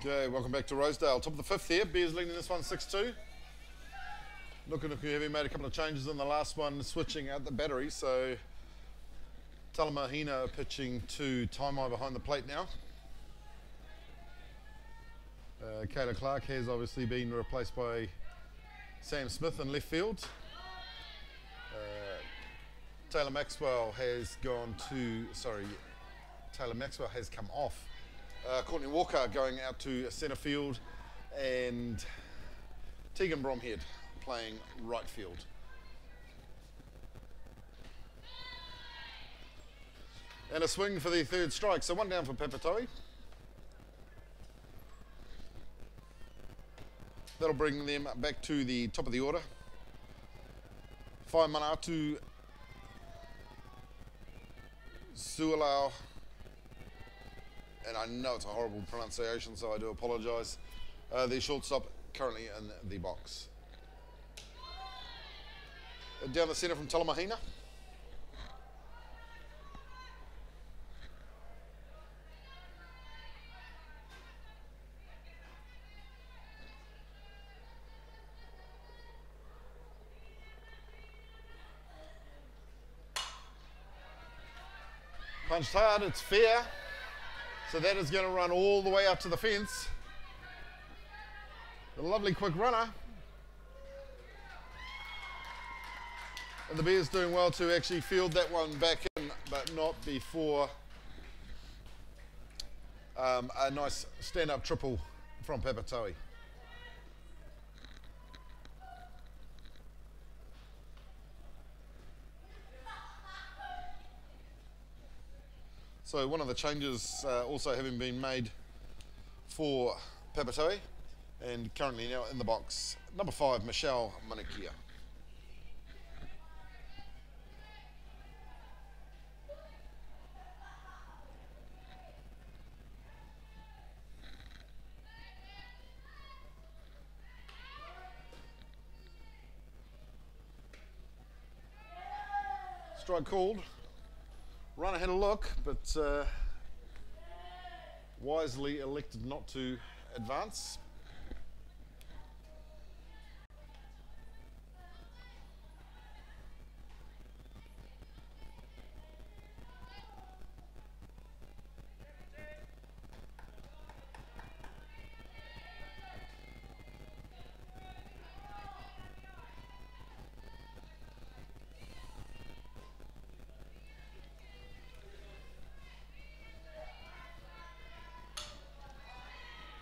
Okay, welcome back to Rosedale. Top of the 5th here. Bears leading this one 6-2. Looking at having made a couple of changes in the last one, switching out the battery. So Talamahina pitching to Taimai behind the plate now. Kayla Clark has obviously been replaced by Sam Smith in left field. Taylor Maxwell has come off. Courtney Walker going out to centre field, and Tegan Bromhead playing right field. And a swing for the third strike, so 1 down for Papatoetoe. That'll bring them back to the top of the order. Whai Manatu Sualau. And I know it's a horrible pronunciation, so I do apologise. The shortstop currently in the box. Down the centre from Talamahina. Punched hard, it's fair. So that is going to run all the way up to the fence. A lovely quick runner. And the Bears doing well to actually field that one back in, but not before a nice stand-up triple from Papatoetoe. So one of the changes also having been made for Papatoetoe, and currently now in the box, number 5, Michelle Manikia. Strike called. Runner had a look, but wisely elected not to advance.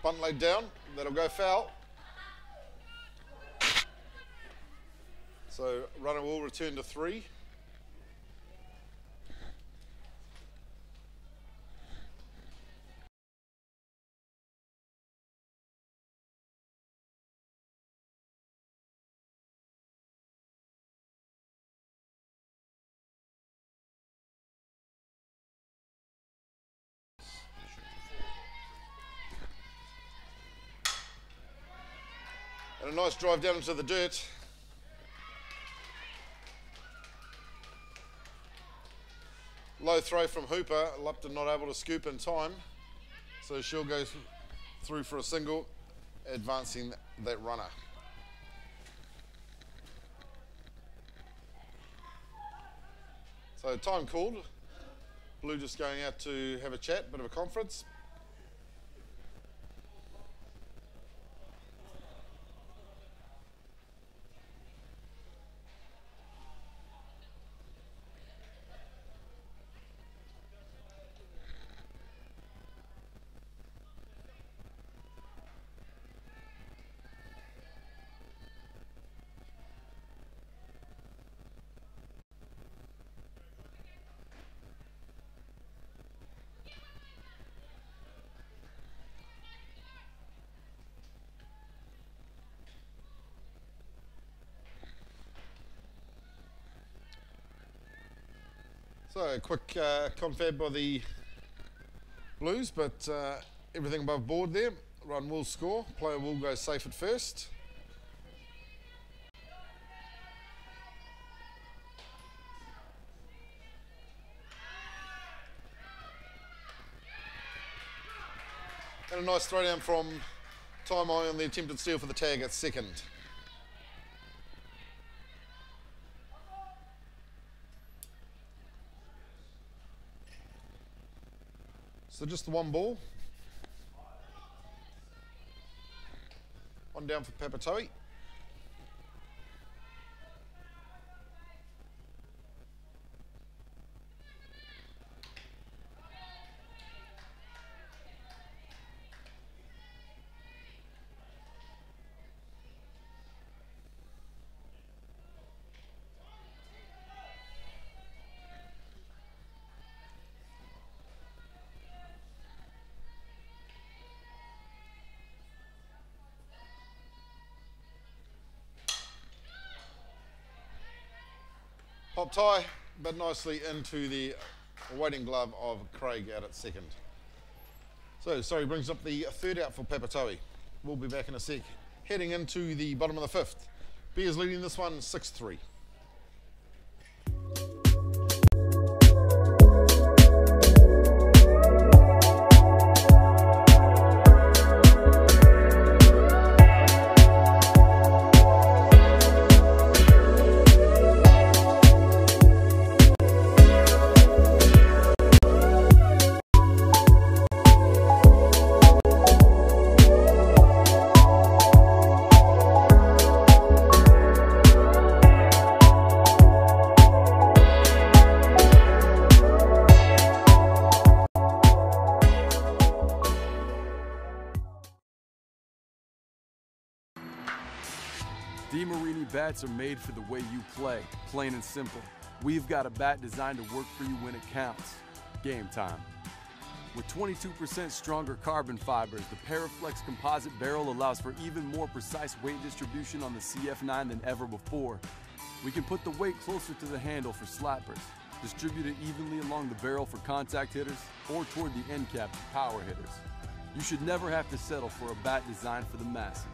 Bunt laid down, that'll go foul. So runner will return to 3. And a nice drive down into the dirt. Low throw from Hooper. Lupton not able to scoop in time. So she'll go through for a single, advancing that runner. So time called. Blue just going out to have a chat, bit of a conference. So a quick confab by the Blues, but everything above board there. Run will score, player will go safe at first. And a nice throwdown from Time Eye on the attempted steal for the tag at second. So just the one ball. One down for Papatoetoe. Popped high, but nicely into the waiting glove of Craig out at second. So, sorry, brings up the third out for Papatoetoe. We'll be back in a sec. Heading into the bottom of the fifth. Bears leading this one 6-3. Diamind bats are made for the way you play, plain and simple. We've got a bat designed to work for you when it counts. Game time. With 22% stronger carbon fibers, the Paraflex composite barrel allows for even more precise weight distribution on the CF9 than ever before. We can put the weight closer to the handle for slappers, distribute it evenly along the barrel for contact hitters, or toward the end cap for power hitters. You should never have to settle for a bat designed for the masses.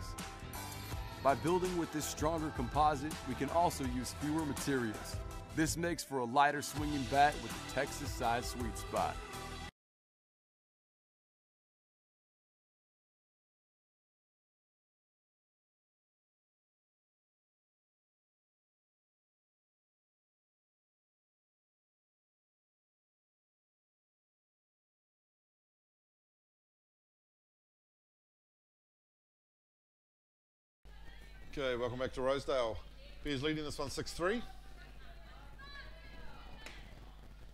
By building with this stronger composite, we can also use fewer materials. This makes for a lighter swinging bat with the Texas size sweet spot. Okay, welcome back to Rosedale. Bears leading this one 6-3.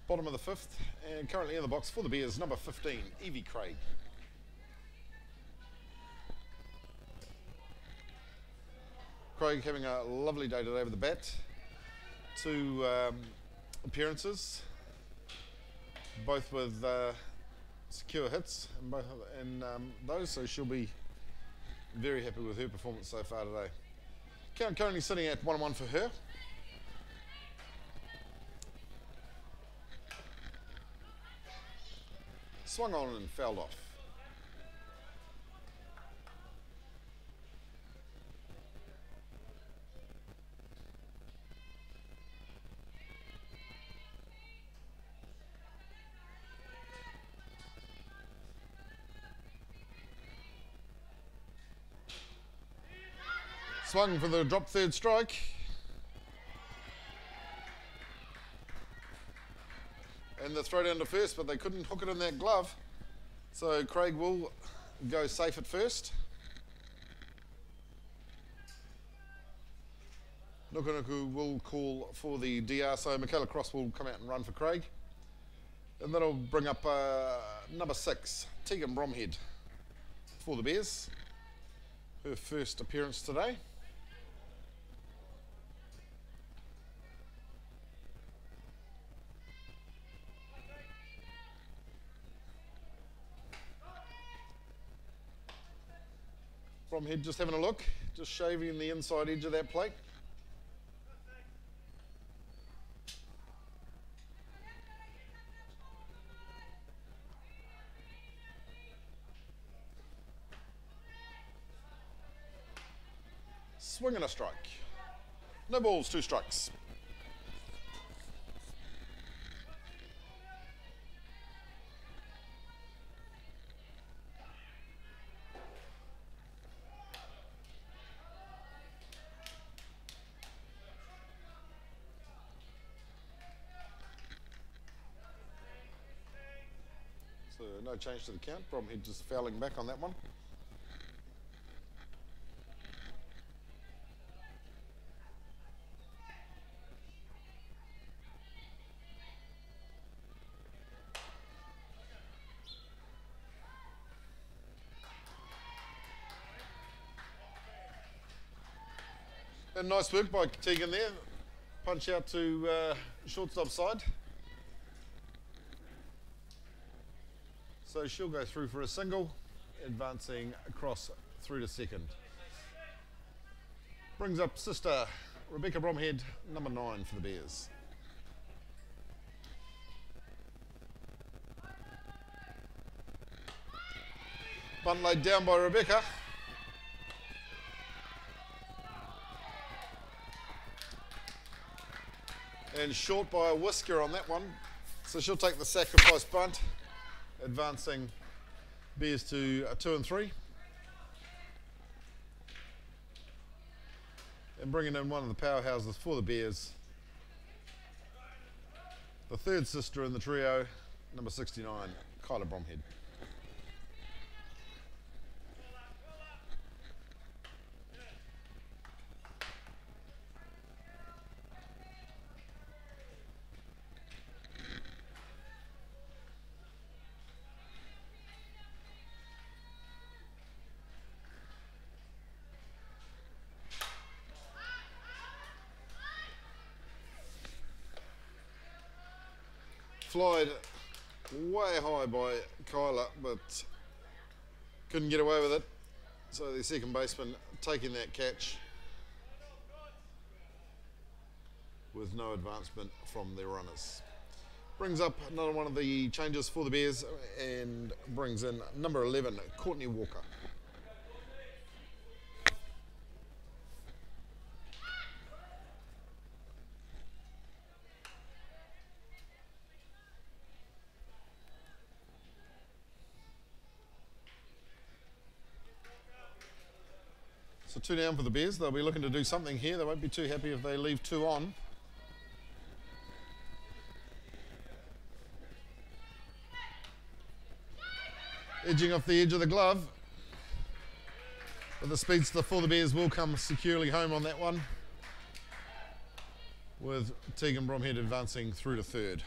Bottom of the fifth, and currently in the box for the Bears, number 15, Evie Craig. Craig having a lovely day today with the bat. 2 appearances, both with secure hits in those, so she'll be very happy with her performance so far today. Count currently sitting at 1-1 for her. Swung on and fouled off. Swung for the drop third strike. And the throw down to first, but they couldn't hook it in that glove. So Craig will go safe at first. Nukunuku will call for the DR, so Michaela Cross will come out and run for Craig. And that'll bring up number 6, Tegan Bromhead for the Bears. Her first appearance today. Bromhead just having a look, just shaving the inside edge of that plate. Swing and a strike. No balls, 2 strikes. So no change to the count. Bromhead just fouling back on that one. And nice work by Tegan there. Punch out to shortstop side. So she'll go through for a single, advancing across through to second. Brings up sister Rebecca Bromhead, number 9 for the Bears. Bunt laid down by Rebecca. And short by a whisker on that one. So she'll take the sacrifice bunt, advancing Bears to 2 and 3. And bringing in one of the powerhouses for the Bears. The third sister in the trio, number 69, Kyla Bromhead. Flied way high by Kyla, but couldn't get away with it. So the second baseman taking that catch with no advancement from their runners. Brings up another one of the changes for the Bears and brings in number 11, Courtney Walker. So 2 down for the Bears. They'll be looking to do something here. They won't be too happy if they leave 2 on. Edging off the edge of the glove. But the speedster for the Bears will come securely home on that one, with Tegan Bromhead advancing through to third.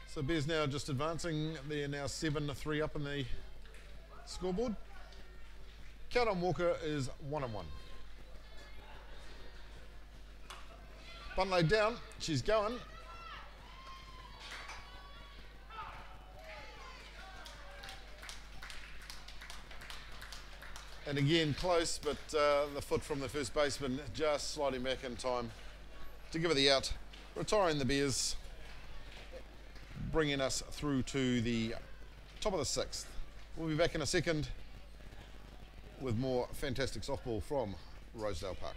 So Bears now just advancing. They're now 7-3 up in the scoreboard. Count on Walker is 1 and 1. Bunt laid down. She's going. And again close, but the foot from the first baseman just sliding back in time to give her the out, retiring the Bears, bringing us through to the top of the 6th. We'll be back in a second with more fantastic softball from Rosedale Park.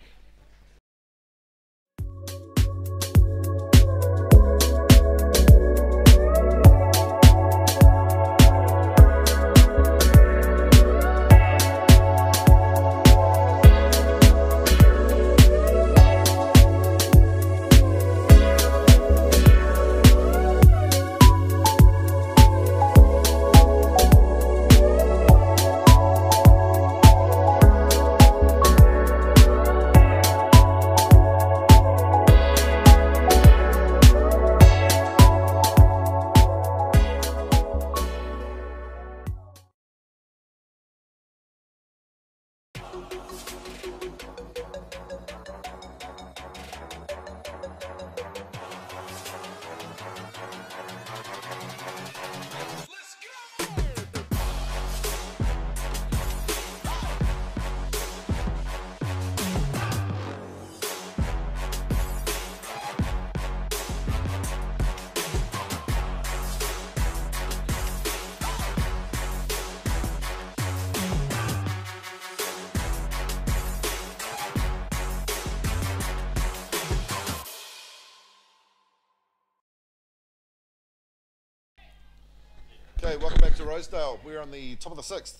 Okay, welcome back to Rosedale. We're on the top of the 6th.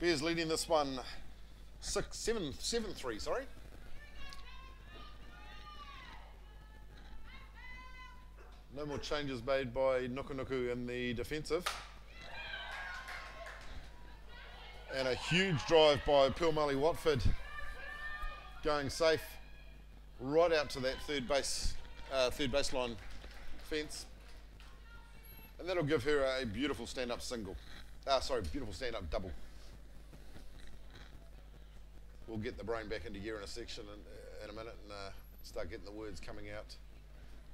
Bears leading this one 7-3, sorry. No more changes made by Nuku in the defensive. And a huge drive by Pilmali Watford, going safe right out to that third baseline fence. And that'll give her a beautiful stand-up single. Beautiful stand-up double. We'll get the brain back into gear in a section in a minute and start getting the words coming out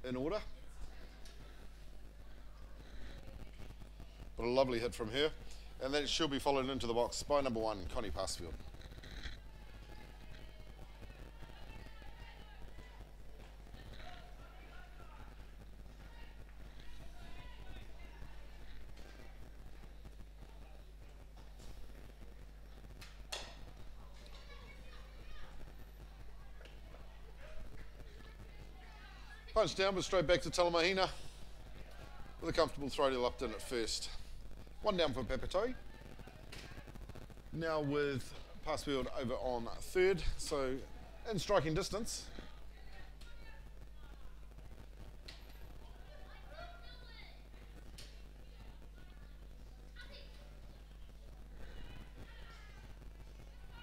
in order. But a lovely hit from her. And then she'll be followed into the box by number 1, Connie Passfield. Punch down, but straight back to Talamahina with a comfortable throw to Lupton at first. 1 down for Papatoetoe. Now with Passfield over on third, so in striking distance.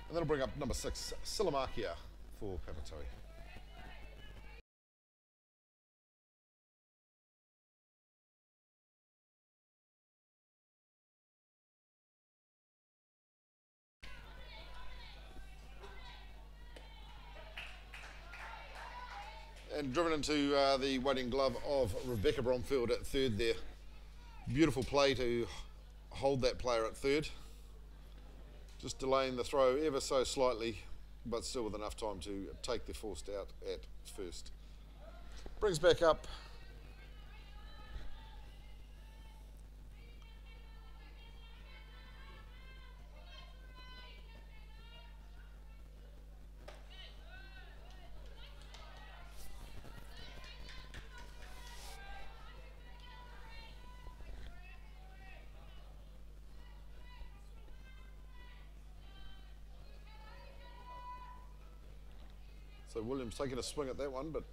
And that'll bring up number 6, Silamakia for Papatoetoe. And driven into the waiting glove of Rebecca Bromfield at third there. Beautiful play to hold that player at third. Just delaying the throw ever so slightly, but still with enough time to take the forced out at first. Brings back up so Williams taking a swing at that one, but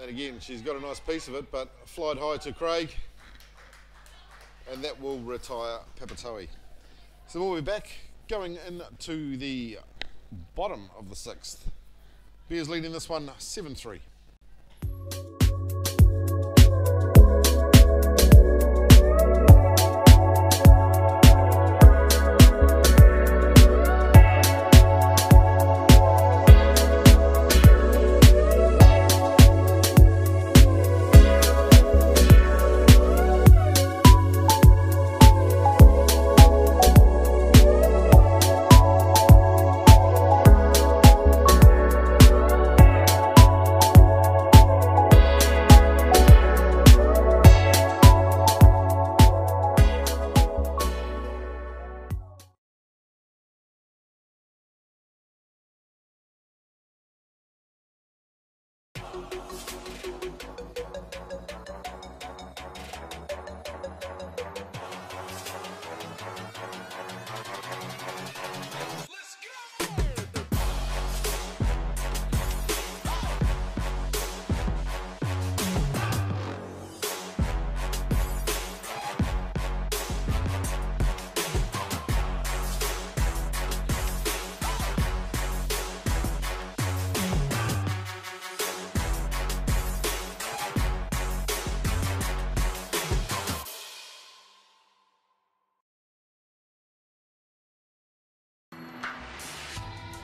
and again she's got a nice piece of it, but flied high to Craig, and that will retire Papatoetoe. So we'll be back going into the bottom of the 6th. Bears leading this one 7-3.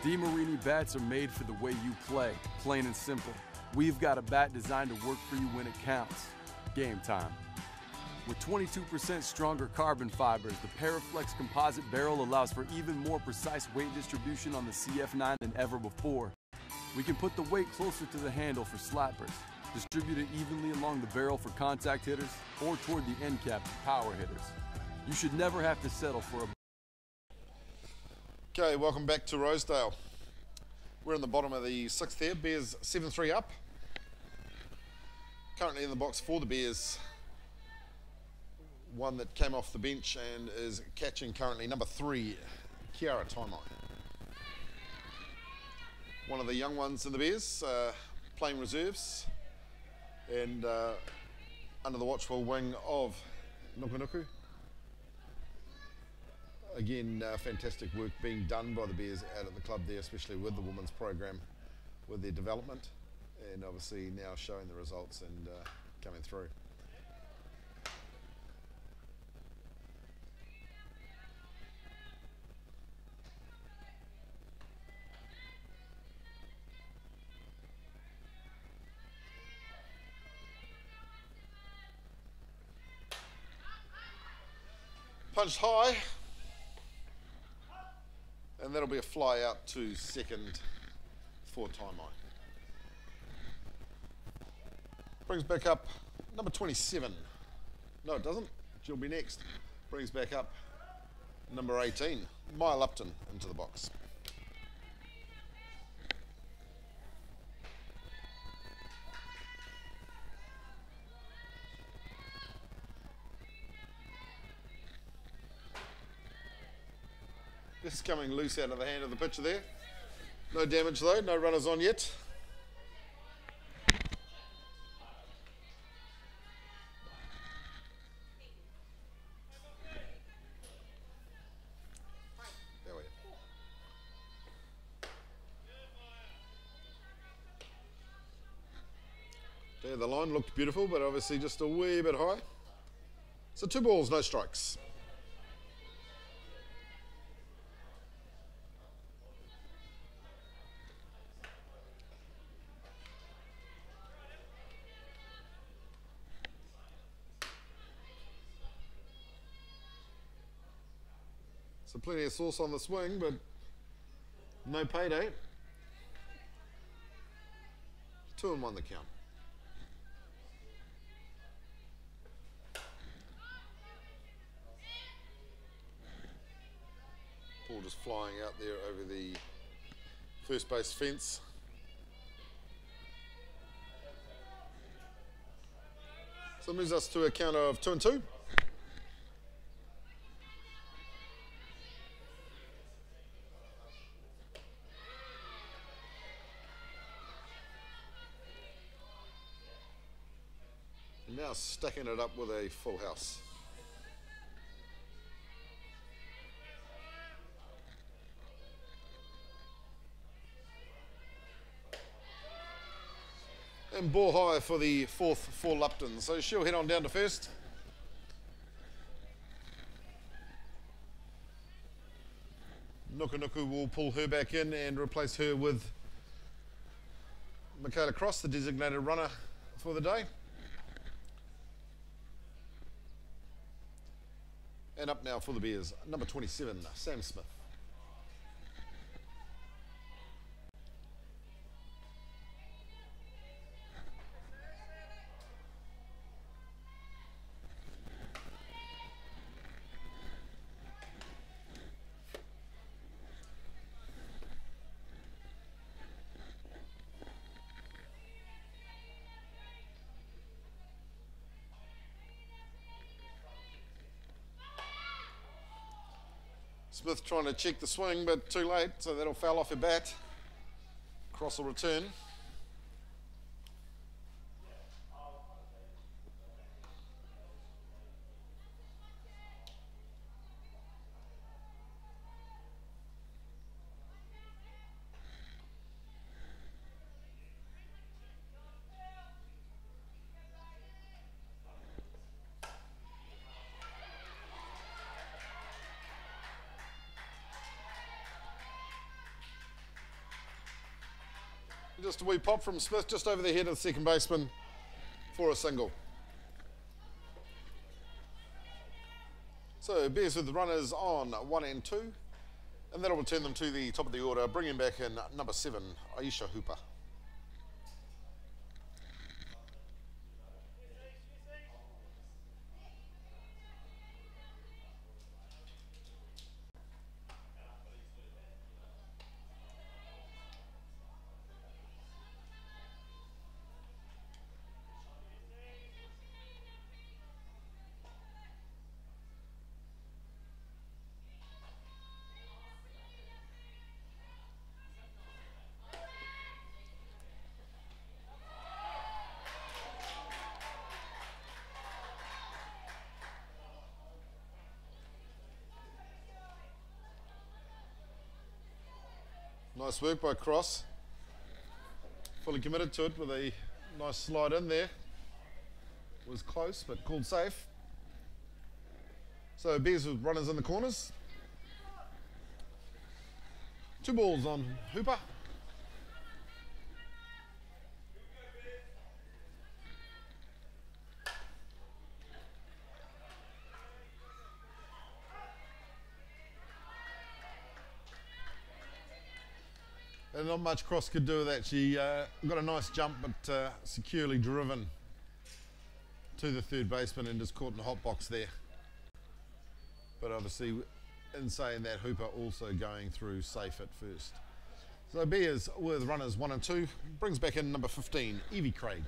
DeMarini bats are made for the way you play, plain and simple. We've got a bat designed to work for you when it counts. Game time. With 22% stronger carbon fibers, the Paraflex composite barrel allows for even more precise weight distribution on the CF9 than ever before. We can put the weight closer to the handle for slappers, distribute it evenly along the barrel for contact hitters, or toward the end cap for power hitters. You should never have to settle for a... Okay, welcome back to Rosedale. We're in the bottom of the 6th here. Bears 7-3 up. Currently in the box for the Bears, one that came off the bench and is catching currently number 3, Kiara Taimai. One of the young ones in the Bears, playing reserves, and under the watchful wing of Nuku. Again, fantastic work being done by the Bears out at the club there, especially with the women's program, with their development, and obviously now showing the results and coming through. Punched high, and that'll be a fly out to second for Taimai. Brings back up number 27. No, it doesn't. She'll be next. Brings back up number 18, Maya Lupton, into the box. This is coming loose out of the hand of the pitcher there. No damage though, no runners on yet. There, the line looked beautiful, but obviously just a wee bit high. So 2 balls, no strikes. So plenty of sauce on the swing, but no payday. 2-1 the count. Ball just flying out there over the first base fence. So it moves us to a count of 2-2. Now stacking it up with a full house. And ball high for the 4th for Lupton. So she'll head on down to first. Nuku will pull her back in and replace her with Michaela Cross, the designated runner for the day. And up now for the Bears, number 27, Sam Smith. Smith trying to check the swing, but too late, so that'll foul off her bat. Cross will return. Just a wee pop from Smith, just over the head of the second baseman for a single. So Bears with the runners on 1 and 2, and that'll return them to the top of the order, bringing back in number 7, Aisha Hooper. Nice work by Cross. Fully committed to it with a nice slide in there. Was close, but called safe. So Bears with runners in the corners. 2 balls on Hooper. And not much Cross could do with that. She got a nice jump, but securely driven to the third baseman and just caught in the hot box there. But obviously, in saying that, Hooper also going through safe at first. So Bears with runners 1 and 2, brings back in number 15, Evie Craig.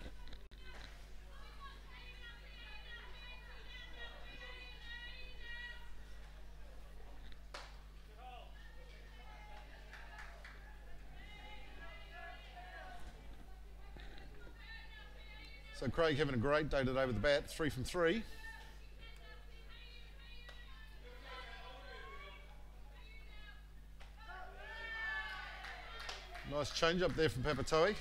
So Craig having a great day today with the bat, 3 from 3. Nice change up there from Papatoetoe.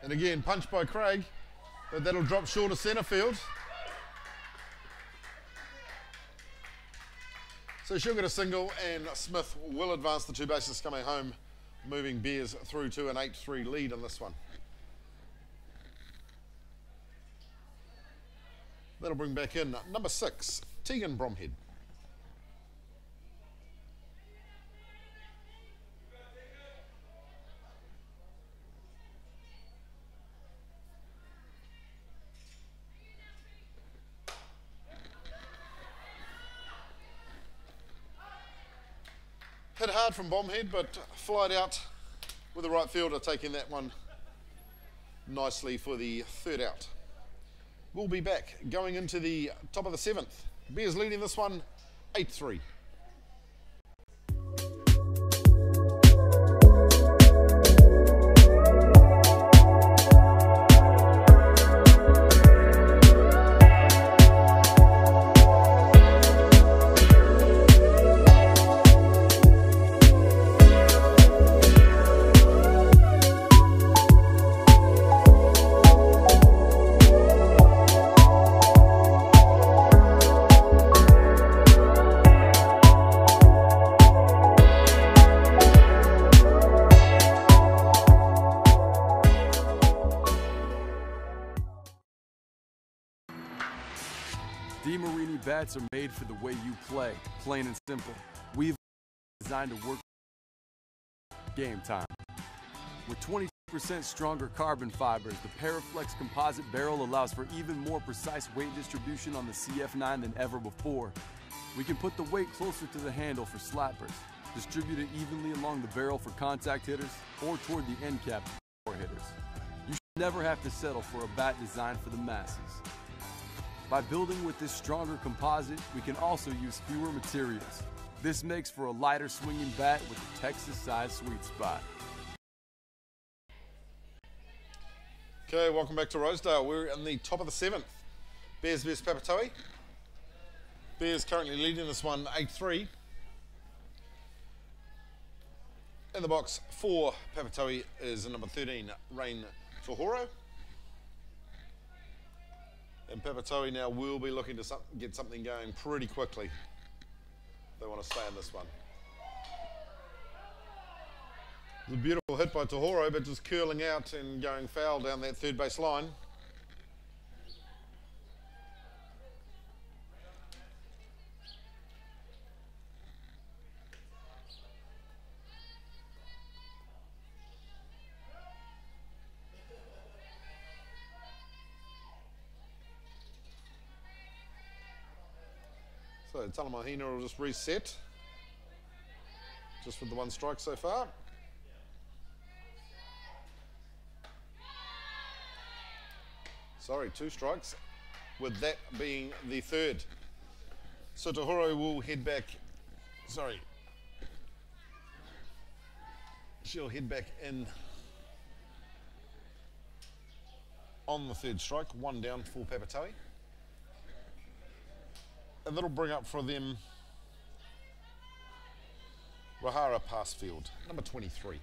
And again, punched by Craig, but that'll drop short of centre field. So she'll get a single, and Smith will advance the 2 bases coming home, moving Bears through to an 8-3 lead in this one. That'll bring back in number 6, Tegan Bromhead. Hit hard from Bombhead, but flied out with the right fielder taking that one nicely for the 3rd out. We'll be back going into the top of the 7th. Bears leading this one 8-3. Bats are made for the way you play, plain and simple. We've designed to work game time. With 20% stronger carbon fibers, the Paraflex composite barrel allows for even more precise weight distribution on the CF9 than ever before. We can put the weight closer to the handle for slappers, distribute it evenly along the barrel for contact hitters, or toward the end cap for hitters. You should never have to settle for a bat designed for the masses. By building with this stronger composite, we can also use fewer materials. This makes for a lighter swinging bat with a Texas-sized sweet spot. Okay, welcome back to Rosedale. We're in the top of the 7th. Bears vs Papatoetoe. Bears currently leading this one 8-3. In the box for Papatoetoe is number 13, Rain Tohoro. And Papatoetoe now will be looking to get something going pretty quickly. They want to stay in this one. It's a beautiful hit by Tohoro, but just curling out and going foul down that 3rd base line. So Talamahina will just reset, just with the 1 strike so far. Sorry, 2 strikes, with that being the 3rd. So Tohoro will head back, she'll head back in on the third strike, 1 down for Papatoetoe. And that'll bring up for them Rahara Passfield, number 23.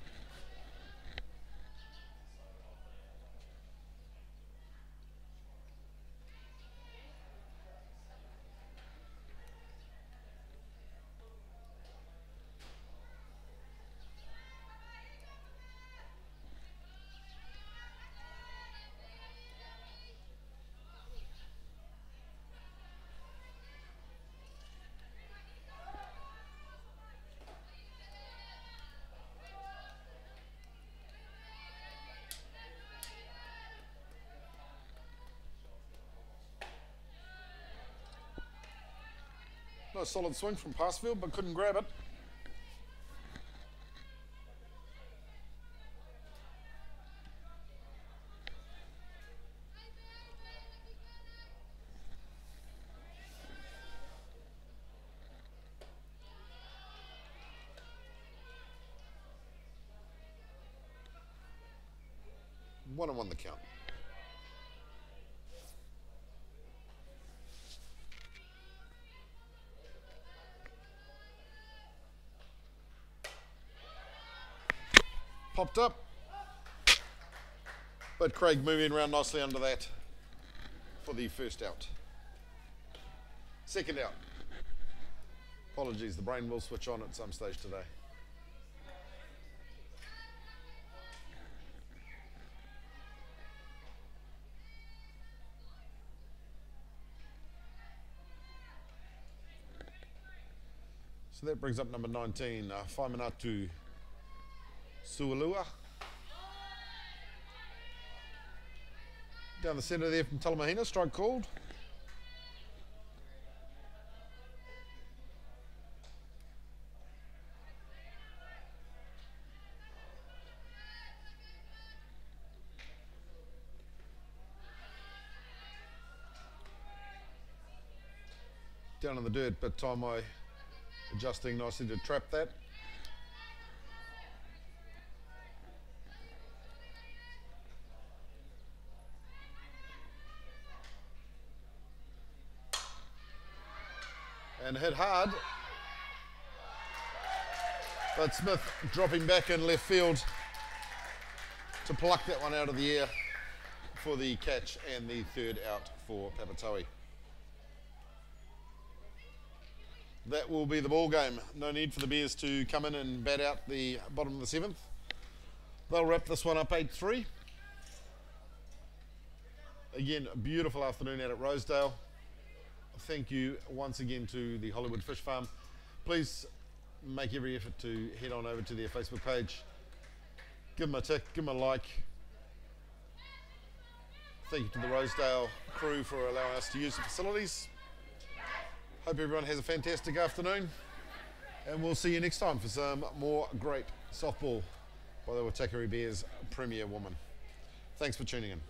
Nice solid swing from Passfield, but couldn't grab it. One and one the count. Popped up, but Craig moving around nicely under that for the first out. Second out. Apologies, the brain will switch on at some stage today. So that brings up number 19, Whaimanatu Sualua. Down the centre there from Talamahina, strike called. Down in the dirt, but Taimai adjusting nicely to trap that. And hit hard, but Smith dropping back in left field to pluck that one out of the air for the catch and the third out for Papatoetoe. That will be the ball game. No need for the Bears to come in and bat out the bottom of the seventh. They'll wrap this one up 8-3. Again, a beautiful afternoon out at Rosedale. Thank you once again to the Hollywood Fish Farm. Please make every effort to head on over to their Facebook page. Give them a tick, give them a like. Thank you to the Rosedale crew for allowing us to use the facilities. Hope everyone has a fantastic afternoon. And we'll see you next time for some more great softball by the Waitakere Bears Premier Woman. Thanks for tuning in.